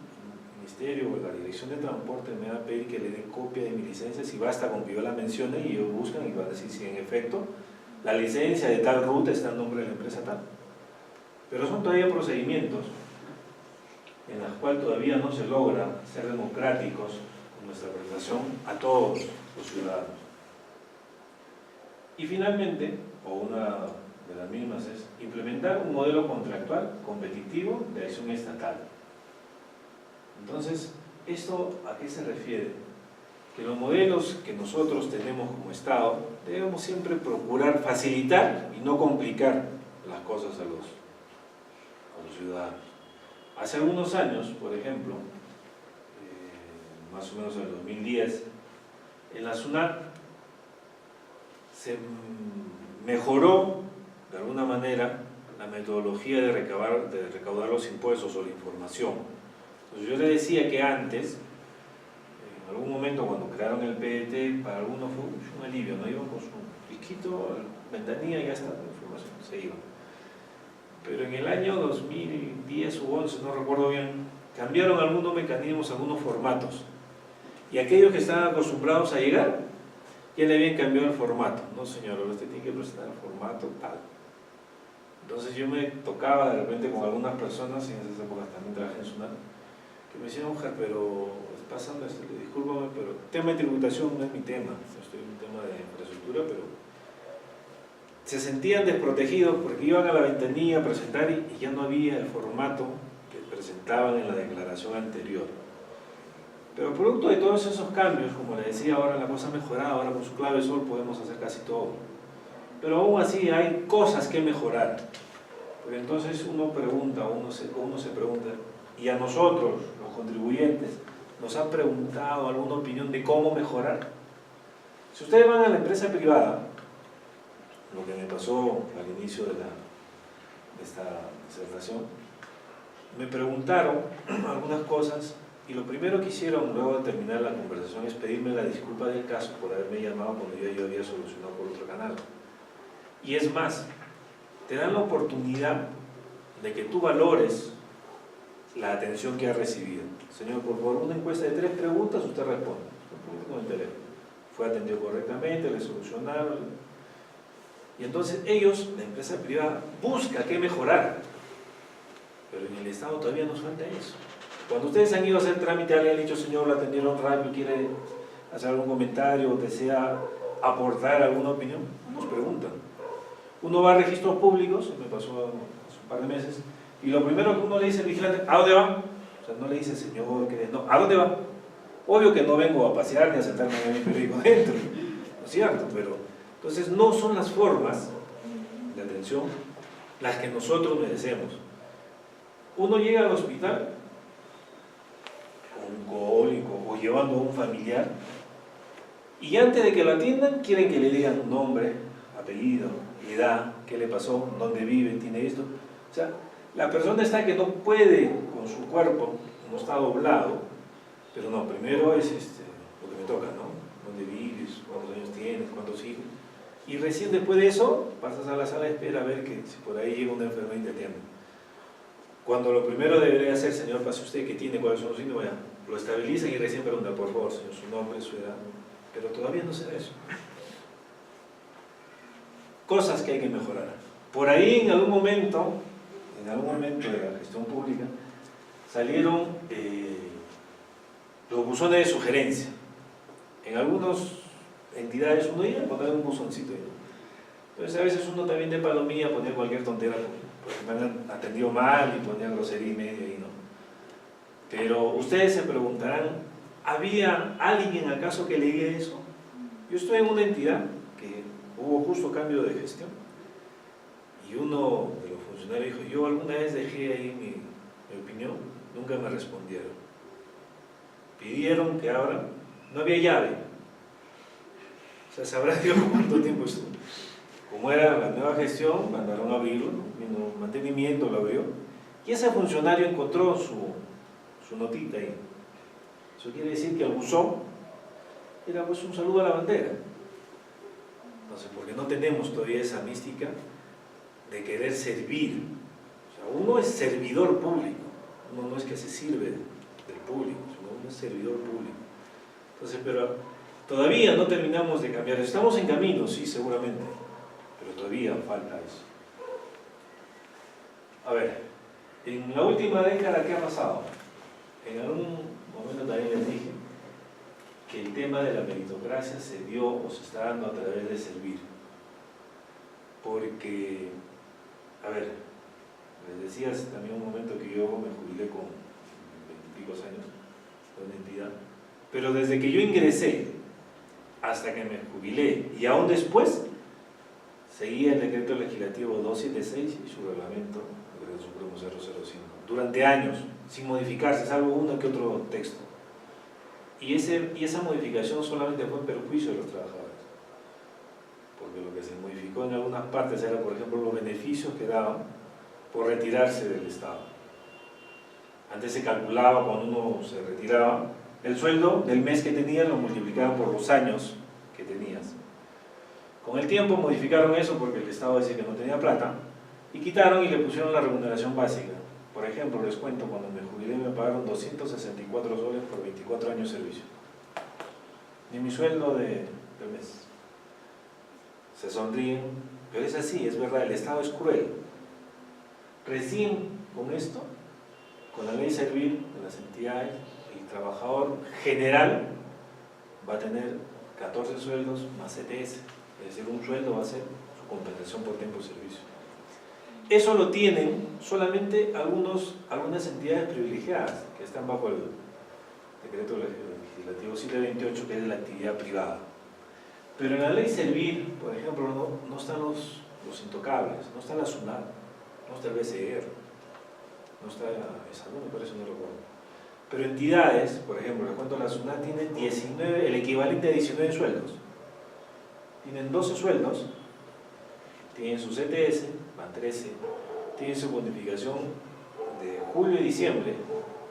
[SPEAKER 1] Ministerio o la Dirección de Transporte me va a pedir que le dé copia de mi licencia si basta con que yo la mencione y ellos buscan y van a decir si en efecto la licencia de tal ruta está en nombre de la empresa tal? Pero son todavía procedimientos en los cuales todavía no se logra ser democráticos con nuestra prestación a todos los ciudadanos. Y finalmente, o una de las mismas, es implementar un modelo contractual competitivo de acción estatal. Entonces, ¿esto a qué se refiere? Que los modelos que nosotros tenemos como Estado debemos siempre procurar facilitar y no complicar las cosas a los ciudadanos. Hace algunos años, por ejemplo, más o menos en el 2010, en la SUNAT se mejoró de alguna manera la metodología de recaudar los impuestos o la información. Entonces yo le decía que antes, en algún momento cuando crearon el PET, para algunos fue un alivio, ¿no? Iban con su disquito, ventanilla y ya está la información, se iba. Pero en el año 2010 u 11, no recuerdo bien, cambiaron algunos mecanismos, algunos formatos. Y aquellos que estaban acostumbrados a llegar, ya le habían cambiado el formato. No, señor, usted tiene que presentar el formato tal. Entonces yo me tocaba de repente con algunas personas, en esas épocas también trabajé en SUNAT, que me decían, Oscar, pero pasando esto, discúlpame, pero el tema de tributación no es mi tema, estoy en un tema de infraestructura, pero se sentían desprotegidos porque iban a la ventanilla a presentar y ya no había el formato que presentaban en la declaración anterior. Pero producto de todos esos cambios, como le decía, ahora la cosa ha mejorado, ahora con su clave Sol podemos hacer casi todo. Pero aún así hay cosas que mejorar. Porque entonces uno pregunta, uno se pregunta, y a nosotros, los contribuyentes, nos han preguntado alguna opinión de cómo mejorar. Si ustedes van a la empresa privada, lo que me pasó al inicio de esta disertación, me preguntaron algunas cosas y lo primero que hicieron luego de terminar la conversación es pedirme la disculpa del caso por haberme llamado cuando yo había solucionado por otro canal. Y es más, te dan la oportunidad de que tú valores la atención que has recibido. Señor, por favor, una encuesta de 3 preguntas, usted responde. Con el teléfono. Fue atendido correctamente, le solucionaron. Y entonces ellos, la empresa privada, busca qué mejorar. Pero en el Estado todavía nos falta eso. Cuando ustedes han ido a hacer trámite, alguien ha dicho, señor, la atendieron rápido, quiere hacer algún comentario o desea aportar alguna opinión, nos preguntan. Uno va a registros públicos, me pasó hace un par de meses, y lo primero que uno le dice al vigilante, ¿a dónde va? O sea, no le dice, señor, no, ¿a dónde va? Obvio que no vengo a pasear ni a sentarme en mi periódico dentro, ¿no es cierto? Pero, entonces, no son las formas de atención las que nosotros merecemos. Uno llega al hospital con un cólico o llevando a un familiar y antes de que lo atiendan quieren que le digan un nombre, apellido, edad, qué le pasó, dónde vive, tiene esto. O sea, la persona está que no puede con su cuerpo, no está doblado, pero no, primero es lo que me toca, ¿no? ¿Dónde vives? ¿Cuántos años tienes? ¿Cuántos hijos? Y recién después de eso pasas a la sala de espera a ver que si por ahí llega una enfermera y te atiende. Cuando lo primero debería hacer, señor, pase usted, que tiene, cuáles son los signos, vaya, lo estabilizan y recién preguntan, por favor, señor, su nombre, su edad. Pero todavía no se da eso. Cosas que hay que mejorar. Por ahí en algún momento en algún momento de la gestión pública, salieron los buzones de sugerencia. En algunas entidades uno iba a poner un buzoncito ahí. Entonces a veces uno también de palomilla ponía cualquier tontera porque me han atendido mal y ponía grosería y media ahí, ¿no? Pero ustedes se preguntarán, ¿había alguien acaso que leía eso? Yo estoy en una entidad que hubo justo cambio de gestión y uno de los funcionarios dijo, yo alguna vez dejé ahí mi opinión, nunca me respondieron. Pidieron que abra, no había llave. O sea, sabrá Dios cuánto tiempo estuvo. Como era la nueva gestión, mandaron a abrirlo, vino mantenimiento, lo abrió, y ese funcionario encontró su notita ahí. Eso quiere decir que el buzón era pues un saludo a la bandera. Entonces, porque no tenemos todavía esa mística de querer servir. O sea, uno es servidor público, uno no es que se sirve del público, sino uno es servidor público. Entonces, pero todavía no terminamos de cambiar. Estamos en camino, sí, seguramente, pero todavía falta eso. A ver, en la última década, ¿qué ha pasado? En algún momento también les dije que el tema de la meritocracia se dio o se está dando a través de servir. Porque, a ver, les decía también un momento que yo me jubilé con 20 y pico años de una entidad, pero desde que yo ingresé hasta que me jubilé y aún después, seguía el decreto legislativo 276 y su reglamento, el Decreto Supremo 005, durante años, sin modificarse, salvo uno que otro texto. Y esa modificación solamente fue en perjuicio de los trabajadores, porque lo que se modificó en algunas partes era, por ejemplo, los beneficios que daban por retirarse del Estado. Antes se calculaba cuando uno se retiraba, el sueldo del mes que tenías lo multiplicaban por los años que tenías. Con el tiempo modificaron eso porque el Estado decía que no tenía plata y quitaron y le pusieron la remuneración básica. Por ejemplo, les cuento, cuando me jubilé me pagaron 264 soles por 24 años de servicio. Ni mi sueldo del mes. Se sonríen, pero es así, es verdad, el Estado es cruel. Recién con esto, con la ley Servir de las entidades, el trabajador general va a tener 14 sueldos más ETS, es decir, un sueldo va a ser su compensación por tiempo de servicio. Eso lo tienen solamente algunas entidades privilegiadas que están bajo el decreto legislativo 728, que es de la actividad privada. Pero en la ley Servir, por ejemplo, no están los intocables, no está la SUNAT, no está el BCR, no está esa, no me parece, no recuerdo. Pero entidades, por ejemplo, les cuento, la SUNAT tiene 19, el equivalente a 19 sueldos. Tienen 12 sueldos, tienen sus ETS, van 13, tienen su bonificación de julio y diciembre,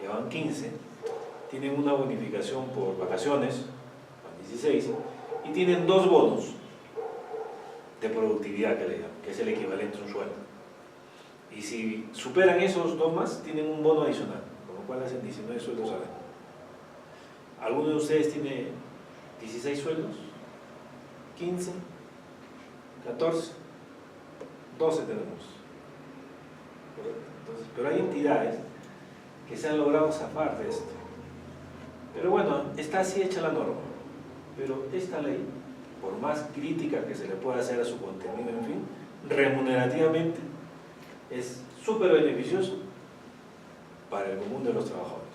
[SPEAKER 1] ya van 15, tienen una bonificación por vacaciones, van 16, y tienen 2 bonos de productividad que le dan, que es el equivalente a un sueldo. Y si superan esos 2 más, tienen un bono adicional, con lo cual hacen 19 sueldos al año. ¿Alguno de ustedes tiene 16 sueldos? 15, 14, 12 tenemos. Entonces, pero hay entidades que se han logrado zafar de esto. Pero bueno, está así hecha la norma. Pero esta ley, por más crítica que se le pueda hacer a su contenido, en fin, remunerativamente es súper beneficioso para el común de los trabajadores.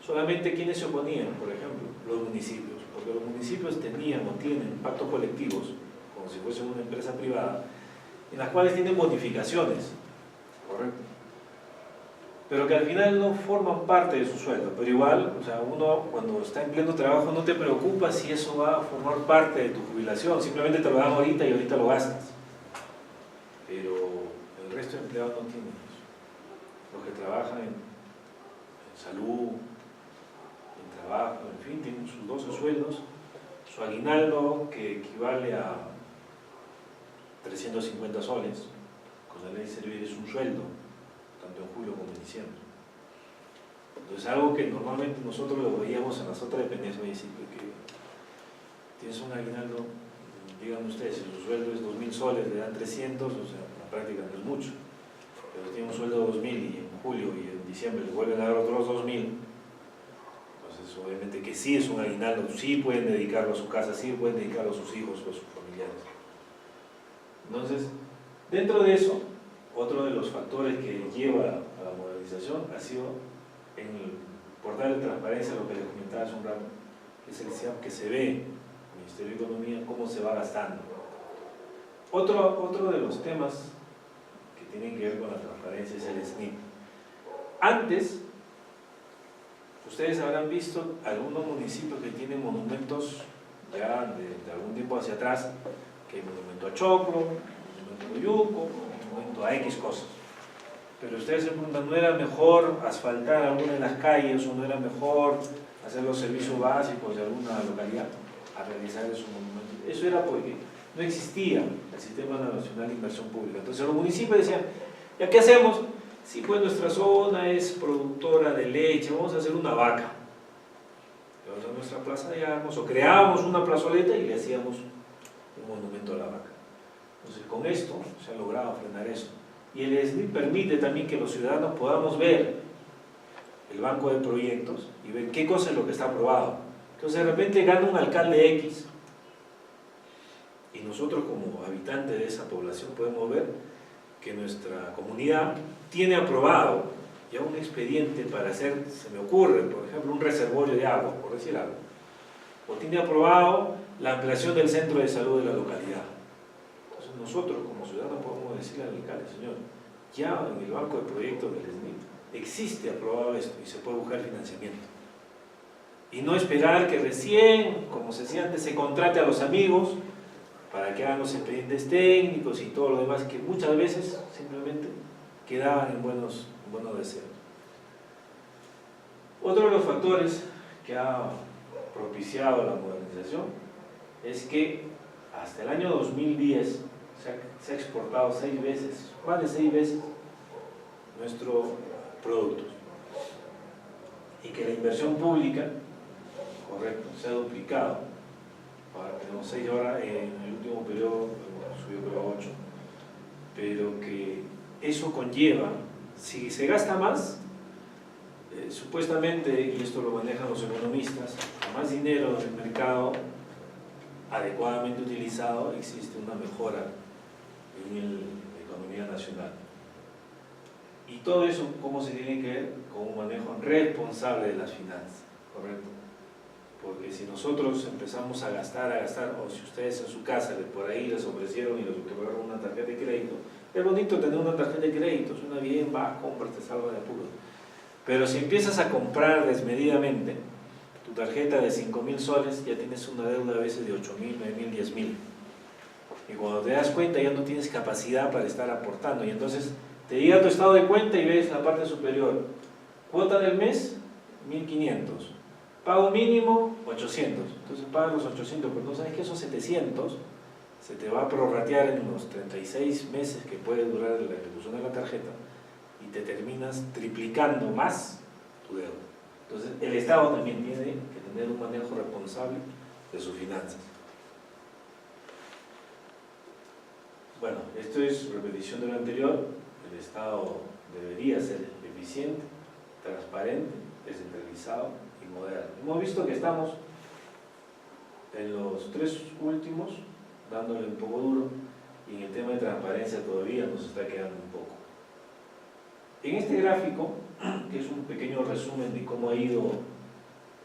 [SPEAKER 1] Solamente quienes se oponían, por ejemplo, los municipios, porque los municipios tenían o tienen pactos colectivos, como si fuesen una empresa privada, en las cuales tienen bonificaciones, correcto, pero que al final no forman parte de su sueldo. Pero igual, o sea, uno cuando está en pleno trabajo no te preocupa si eso va a formar parte de tu jubilación, simplemente te lo dan ahorita y ahorita lo gastas. Pero el resto de empleados no tienen eso. Los que trabajan en salud, en trabajo, en fin, tienen sus 12 sueldos, su aguinaldo que equivale a 350 soles, con la ley Servir es un sueldo, tanto en julio como en diciembre. Entonces, algo que normalmente nosotros lo veíamos en las otras dependencias, que tienes un aguinaldo, digan ustedes, si su sueldo es 2.000 soles, le dan 300, o sea, en la práctica no es mucho. pero tiene un sueldo de 2.000 y en julio y en diciembre le vuelven a dar otros 2.000, entonces obviamente que sí es un aguinaldo, sí pueden dedicarlo a su casa, sí pueden dedicarlo a sus hijos o a sus familiares. Entonces, dentro de eso, otro de los factores que lleva a la modernización ha sido en el portal de transparencia, lo que les comentaba hace un rato, que se ve en el Ministerio de Economía cómo se va gastando. Otro de los temas que tienen que ver con la transparencia es el SNIP. Antes, ustedes habrán visto algunos municipios que tienen monumentos ya de algún tiempo hacia atrás, que hay monumento a Choclo, monumento a Yuco, monumento a X cosas. Pero ustedes se preguntan, ¿no era mejor asfaltar alguna de las calles o no era mejor hacer los servicios básicos de alguna localidad a realizar esos monumentos? Eso era porque no existía el Sistema Nacional de Inversión Pública. Entonces los municipios decían, ¿ya qué hacemos? Si pues nuestra zona es productora de leche, vamos a hacer una vaca. Vamos a nuestra plaza de armas o creábamos una plazoleta y le hacíamos un monumento a la vaca. Entonces con esto se ha logrado frenar eso. Y el SNIP permite también que los ciudadanos podamos ver el banco de proyectos y ver qué cosa es lo que está aprobado. Entonces de repente gana un alcalde X y nosotros como habitantes de esa población podemos ver que nuestra comunidad tiene aprobado ya un expediente para hacer, se me ocurre, por ejemplo, un reservorio de agua, por decir algo, o tiene aprobado la ampliación del centro de salud de la localidad. Entonces nosotros como ciudadanos podemos decirle al alcalde, señor, ya en el banco de proyectos del SNIP existe aprobado esto y se puede buscar financiamiento. Y no esperar que recién, como se decía antes, se contrate a los amigos para que hagan los expedientes técnicos y todo lo demás, que muchas veces simplemente quedaban en buenos deseos. Otro de los factores que ha propiciado la modernización es que hasta el año 2010 se ha exportado 6 veces, más de 6 veces nuestros productos, y que la inversión pública, correcto, se ha duplicado. Ahora tenemos 6 horas, en el último periodo subió creo 8, pero que eso conlleva, si se gasta más, supuestamente, y esto lo manejan los economistas, más dinero en el mercado adecuadamente utilizado, existe una mejora en la economía nacional. Y todo eso, ¿cómo se tiene que ver? Con un manejo responsable de las finanzas, ¿correcto? Porque si nosotros empezamos a gastar, o si ustedes en su casa por ahí les ofrecieron y les otorgaron una tarjeta de crédito, es bonito tener una tarjeta de crédito, suena bien, va, compras, te salva de apuros. Pero si empiezas a comprar desmedidamente, tu tarjeta de 5.000 soles ya tienes una deuda a veces de 8.000, 9.000, 10.000. Y cuando te das cuenta ya no tienes capacidad para estar aportando. Y entonces te llega tu estado de cuenta y ves la parte superior. Cuota del mes, 1.500. Pago mínimo, 800. Entonces pagas los 800, pero no sabes que esos 700 se te va a prorratear en los 36 meses que puede durar la ejecución de la tarjeta y te terminas triplicando más tu deuda. Entonces el Estado también tiene que tener un manejo responsable de sus finanzas. Bueno, esto es repetición de lo anterior. El Estado debería ser eficiente, transparente, descentralizado y moderno. Hemos visto que estamos en los 3 últimos dándole un poco duro, y en el tema de transparencia todavía nos está quedando un poco. En este gráfico, que es un pequeño resumen de cómo ha ido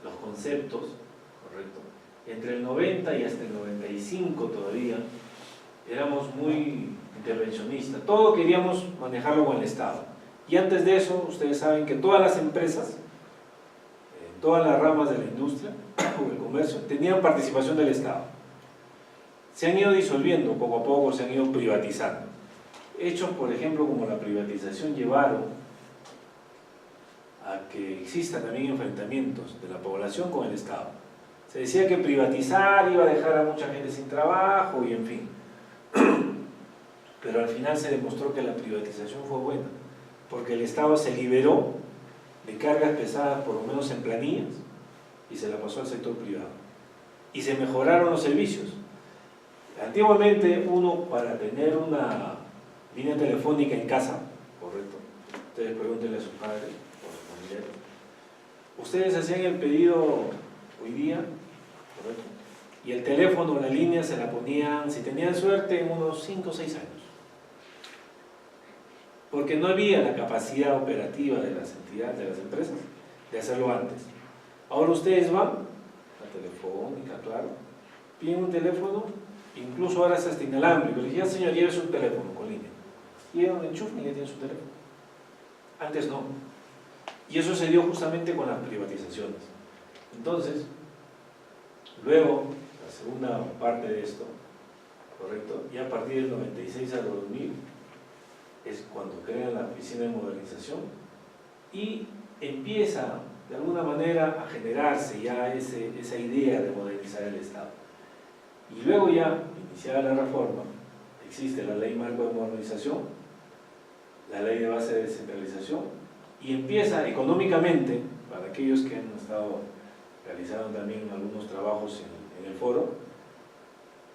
[SPEAKER 1] los conceptos, correcto, entre el 90 y hasta el 95 todavía éramos muy intervencionistas, todo queríamos manejarlo con el Estado. Y antes de eso, ustedes saben que todas las empresas, en todas las ramas de la industria o el comercio, tenían participación del Estado. Se han ido disolviendo poco a poco, se han ido privatizando. Hechos, por ejemplo, como la privatización llevaron a que existan también enfrentamientos de la población con el Estado. Se decía que privatizar iba a dejar a mucha gente sin trabajo y en fin. Pero al final se demostró que la privatización fue buena, porque el Estado se liberó de cargas pesadas, por lo menos en planillas, y se la pasó al sector privado. Y se mejoraron los servicios. Antiguamente uno, para tener una línea telefónica en casa, correcto. Ustedes pregúntenle a sus padres o a sus familiares. Ustedes hacían el pedido hoy día, correcto, y el teléfono, la línea se la ponían, si tenían suerte, en unos 5 o 6 años. Porque no había la capacidad operativa de las entidades, de las empresas, de hacerlo antes. Ahora ustedes van a Telefónica, claro, piden un teléfono, incluso ahora es hasta inalámbrico. Le dije, ya señor, lleve su teléfono con línea. Llevan, enchufan y ya tienen su teléfono. Antes no. Y eso se dio justamente con las privatizaciones. Entonces, luego, la segunda parte de esto, correcto, y a partir del 96 al 2000, es cuando crean la Oficina de Modernización y empieza de alguna manera a generarse ya esa idea de modernizar el Estado. Y luego ya, iniciada la reforma, existe la Ley Marco de Modernización, la Ley de Base de Descentralización, y empieza económicamente, para aquellos que han estado realizando también algunos trabajos en el foro,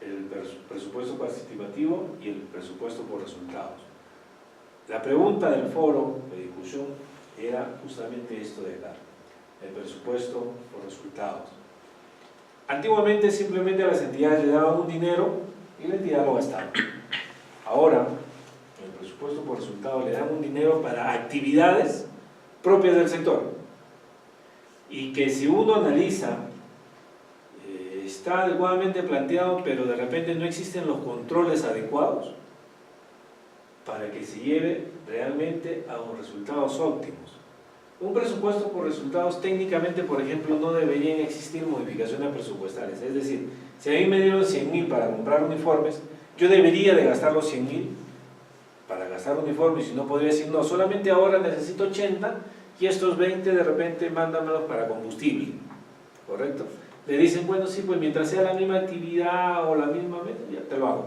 [SPEAKER 1] el presupuesto participativo y el presupuesto por resultados. La pregunta del foro de discusión era justamente esto de acá, el presupuesto por resultados. Antiguamente simplemente a las entidades le daban un dinero y la entidad lo gastaba. Ahora, el presupuesto por resultados le dan un dinero para actividades propias del sector. Y que si uno analiza, está adecuadamente planteado, pero de repente no existen los controles adecuados para que se lleve realmente a los resultados óptimos. Un presupuesto por resultados técnicamente, por ejemplo, no deberían existir modificaciones presupuestales. Es decir, si a mí me dieron 100.000 para comprar uniformes, yo debería de gastar los 100.000 para gastar uniformes, y no podría decir, no, solamente ahora necesito 80 y estos 20 de repente mándamelos para combustible, ¿correcto? Le dicen, bueno, sí, pues mientras sea la misma actividad o la misma meta, ya te lo hago.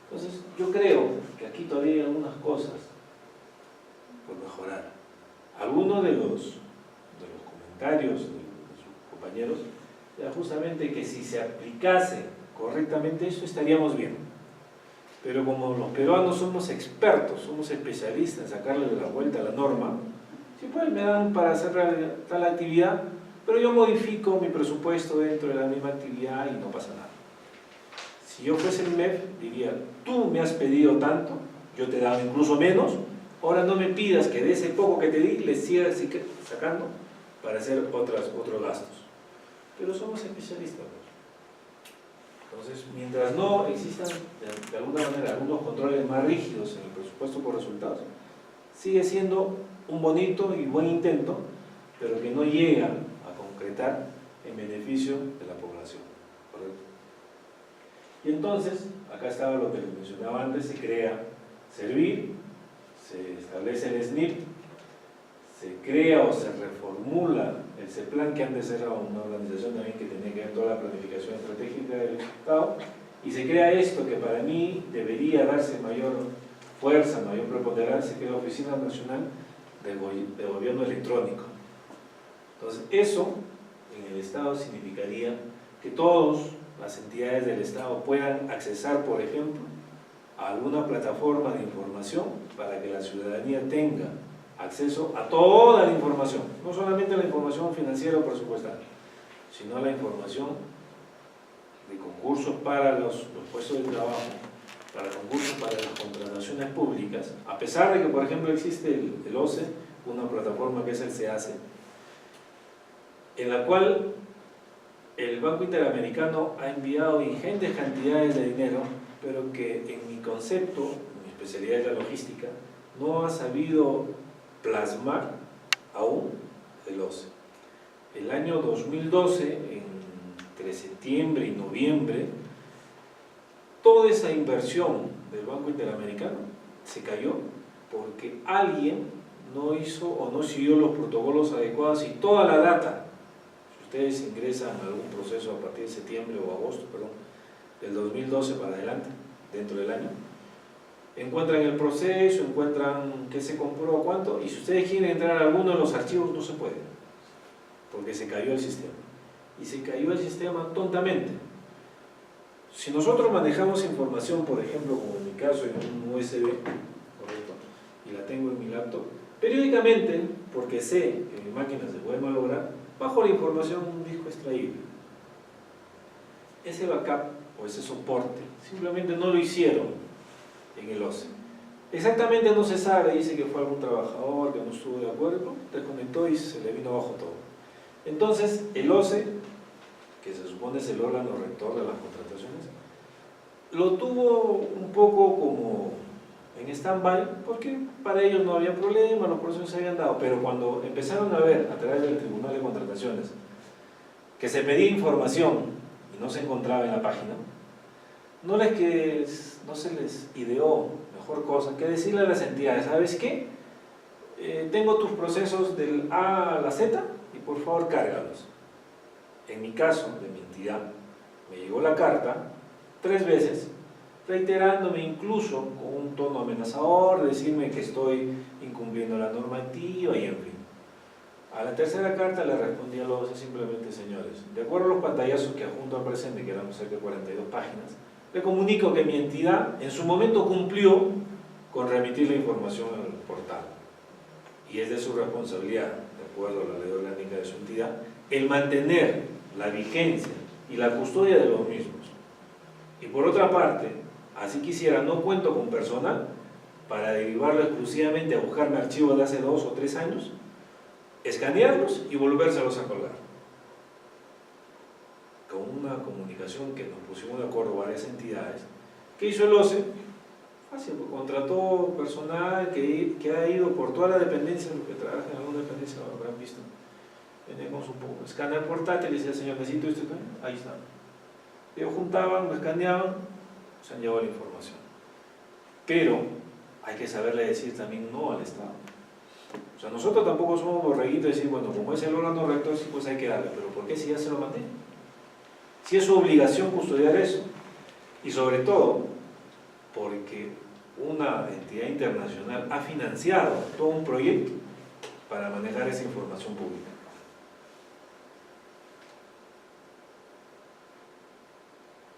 [SPEAKER 1] Entonces, yo creo que aquí todavía hay algunas cosas por mejorar. Algunos de los comentarios de sus compañeros era justamente que si se aplicase correctamente eso, estaríamos bien. Pero como los peruanos somos expertos, somos especialistas en sacarle la vuelta a la norma, si pues me dan para hacer tal actividad, pero yo modifico mi presupuesto dentro de la misma actividad y no pasa nada. Si yo fuese el MEF, diría, tú me has pedido tanto, yo te he dado incluso menos, ahora no me pidas que de ese poco que te di, le sigas sacando para hacer otros gastos. Pero somos especialistas. Entonces, mientras no existan de alguna manera algunos controles más rígidos en el presupuesto por resultados, sigue siendo un bonito y buen intento, pero que no llega a concretar en beneficio de la población. ¿Correcto? Y entonces, acá estaba lo que les mencionaba antes, se crea Servir, se establece el SNIP, se crea o se reformula el CEPLAN, que antes era una organización también que tenía que ver toda la planificación estratégica del Estado, y se crea esto que para mí debería darse mayor fuerza, mayor preponderancia, que es la Oficina Nacional de Gobierno Electrónico. Entonces, eso en el Estado significaría que todas las entidades del Estado puedan accesar, por ejemplo, a alguna plataforma de información para que la ciudadanía tenga acceso a toda la información, no solamente la información financiera o presupuestal, sino a la información de concursos para los puestos de trabajo, para concursos para las contrataciones públicas, a pesar de que, por ejemplo, existe el OCE, una plataforma que es el SEACE, en la cual el Banco Interamericano ha enviado ingentes cantidades de dinero, pero que en mi concepto, en mi especialidad es la logística, no ha sabido plasmar aún el OCE. El año 2012, entre septiembre y noviembre, toda esa inversión del Banco Interamericano se cayó porque alguien no hizo o no siguió los protocolos adecuados, y toda la data, si ustedes ingresan a algún proceso a partir de septiembre o agosto, perdón, del 2012 para adelante, dentro del año, encuentran el proceso, encuentran qué se compró, cuánto, y si ustedes quieren entrar a alguno de los archivos no se puede, porque se cayó el sistema. Y se cayó el sistema tontamente. Si nosotros manejamos información, por ejemplo, como en mi caso, en un USB, ¿correcto?, y la tengo en mi laptop, periódicamente, porque sé que mi máquina se puede malograr, bajo la información en un disco extraíble. Ese backup o ese soporte simplemente no lo hicieron en el OCE. Exactamente no se sabe, dice que fue algún trabajador que no estuvo de acuerdo, desconectó y se le vino abajo todo. Entonces el OCE, que se supone es el órgano rector de las contrataciones, lo tuvo un poco como en stand-by, porque para ellos no había problema, los procesos se habían dado, pero cuando empezaron a ver a través del Tribunal de Contrataciones que se pedía información y no se encontraba en la página, no se les ideó mejor cosa que decirle a las entidades, ¿sabes qué? Tengo tus procesos del A a la Z y por favor cárgalos. En mi caso, de mi entidad, me llegó la carta 3 veces, reiterándome incluso con un tono amenazador, decirme que estoy incumpliendo la normativa y en fin. A la tercera carta le respondí a los simplemente, señores, de acuerdo a los pantallazos que adjunto al presente, que eran cerca de 42 páginas, le comunico que mi entidad en su momento cumplió con remitir la información al portal. Y es de su responsabilidad, de acuerdo a la ley orgánica de su entidad, el mantener la vigencia y la custodia de los mismos. Y por otra parte, así quisiera, no cuento con personal para derivarlo exclusivamente a buscarme archivos de hace 2 o 3 años, escanearlos y volvérselos a colgar. Con una comunicación que nos pusimos de acuerdo varias entidades, ¿qué hizo el OCE? Fácil, pues contrató personal que ha ido por toda la dependencia, los que trabajan en alguna dependencia lo habrán visto, venía con su escáner portátil y decía, señor, necesito esto, ahí está. Ellos juntaban, lo escaneaban, se han llevado la información. Pero hay que saberle decir también no al Estado. O sea, nosotros tampoco somos borreguitos de decir, bueno, como es el órgano rector, pues hay que darle, pero ¿por qué si ya se lo mandé? Si es su obligación custodiar eso. Y sobre todo, porque una entidad internacional ha financiado todo un proyecto para manejar esa información pública.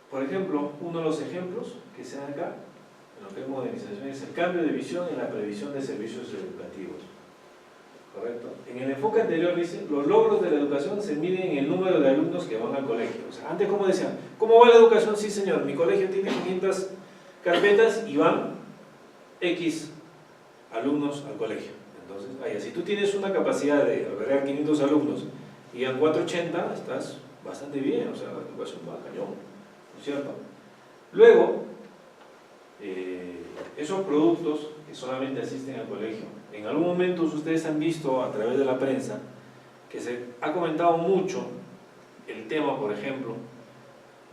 [SPEAKER 1] Por ejemplo, uno de los ejemplos que se dan acá, en lo que es modernización, es el cambio de visión en la previsión de servicios educativos. ¿Correcto? En el enfoque anterior dice, los logros de la educación se miden en el número de alumnos que van al colegio. O sea, antes, ¿cómo decían? ¿Cómo va la educación? Sí, señor, mi colegio tiene 500 carpetas y van X alumnos al colegio. Entonces, vaya, si tú tienes una capacidad de albergar 500 alumnos y van 480, estás bastante bien, o sea, la educación va a cañón, ¿no es cierto? Luego, esos productos que solamente asisten al colegio, en algún momento ustedes han visto a través de la prensa que se ha comentado mucho el tema, por ejemplo,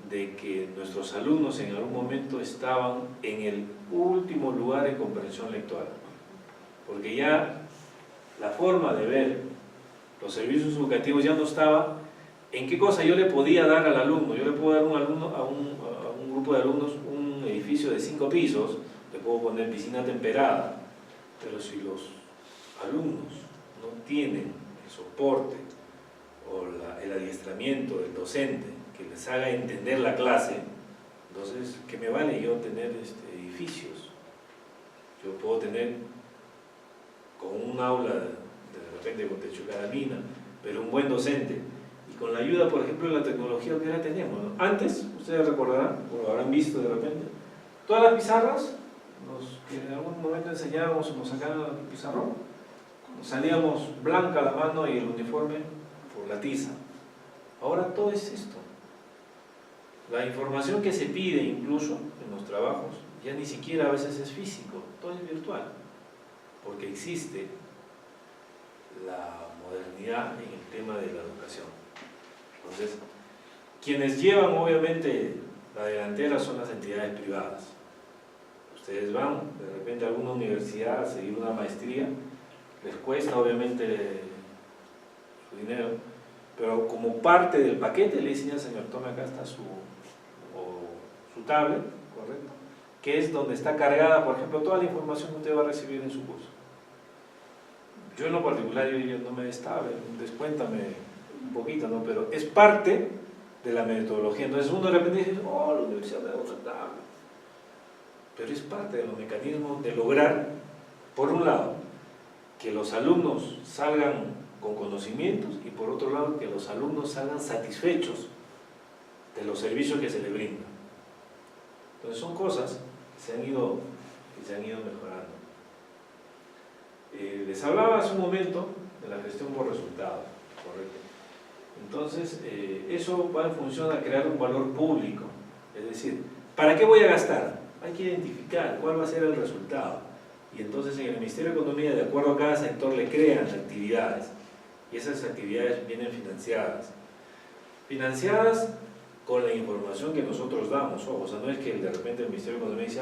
[SPEAKER 1] de que nuestros alumnos en algún momento estaban en el último lugar en comprensión lectora, porque ya la forma de ver los servicios educativos ya no estaba en qué cosa yo le podía dar al alumno. Yo le puedo dar a un grupo de alumnos un edificio de 5 pisos, le puedo poner piscina temperada, pero si los alumnos no tienen el soporte o el adiestramiento del docente que les haga entender la clase, entonces, ¿qué me vale yo tener edificios? Yo puedo tener con un aula de repente con techo de caramina, pero un buen docente, y con la ayuda, por ejemplo, de la tecnología que ahora tenemos, ¿no? Antes, ustedes recordarán, o lo habrán visto de repente, todas las pizarras, que en algún momento enseñábamos o nos sacaban el pizarrón, salíamos blanca la mano y el uniforme por la tiza. Ahora todo es esto. La información que se pide incluso en los trabajos ya ni siquiera a veces es físico, todo es virtual, porque existe la modernidad en el tema de la educación. Entonces, quienes llevan obviamente la delantera son las entidades privadas. Ustedes van de repente a alguna universidad a seguir una maestría, les cuesta obviamente su dinero, pero como parte del paquete le dicen al señor, tome acá está su tablet, ¿correcto? Que es donde está cargada, por ejemplo, toda la información que usted va a recibir en su curso. Yo en lo particular, yo no me destablo, descuéntame un poquito, ¿no? Pero es parte de la metodología. Entonces uno de repente dice, oh, la universidad me da una tablet. Pero es parte de los mecanismos de lograr por un lado, que los alumnos salgan con conocimientos y por otro lado, que los alumnos salgan satisfechos de los servicios que se les brindan. Entonces son cosas que se han ido mejorando. Les hablaba hace un momento de la gestión por resultados, correcto. Entonces, eso va en función a crear un valor público. Es decir, ¿para qué voy a gastar? Hay que identificar cuál va a ser el resultado. Y entonces en el Ministerio de Economía, de acuerdo a cada sector, le crean actividades. Y esas actividades vienen financiadas. Financiadas con la información que nosotros damos. Ojo, o sea, no es que de repente el Ministerio de Economía dice,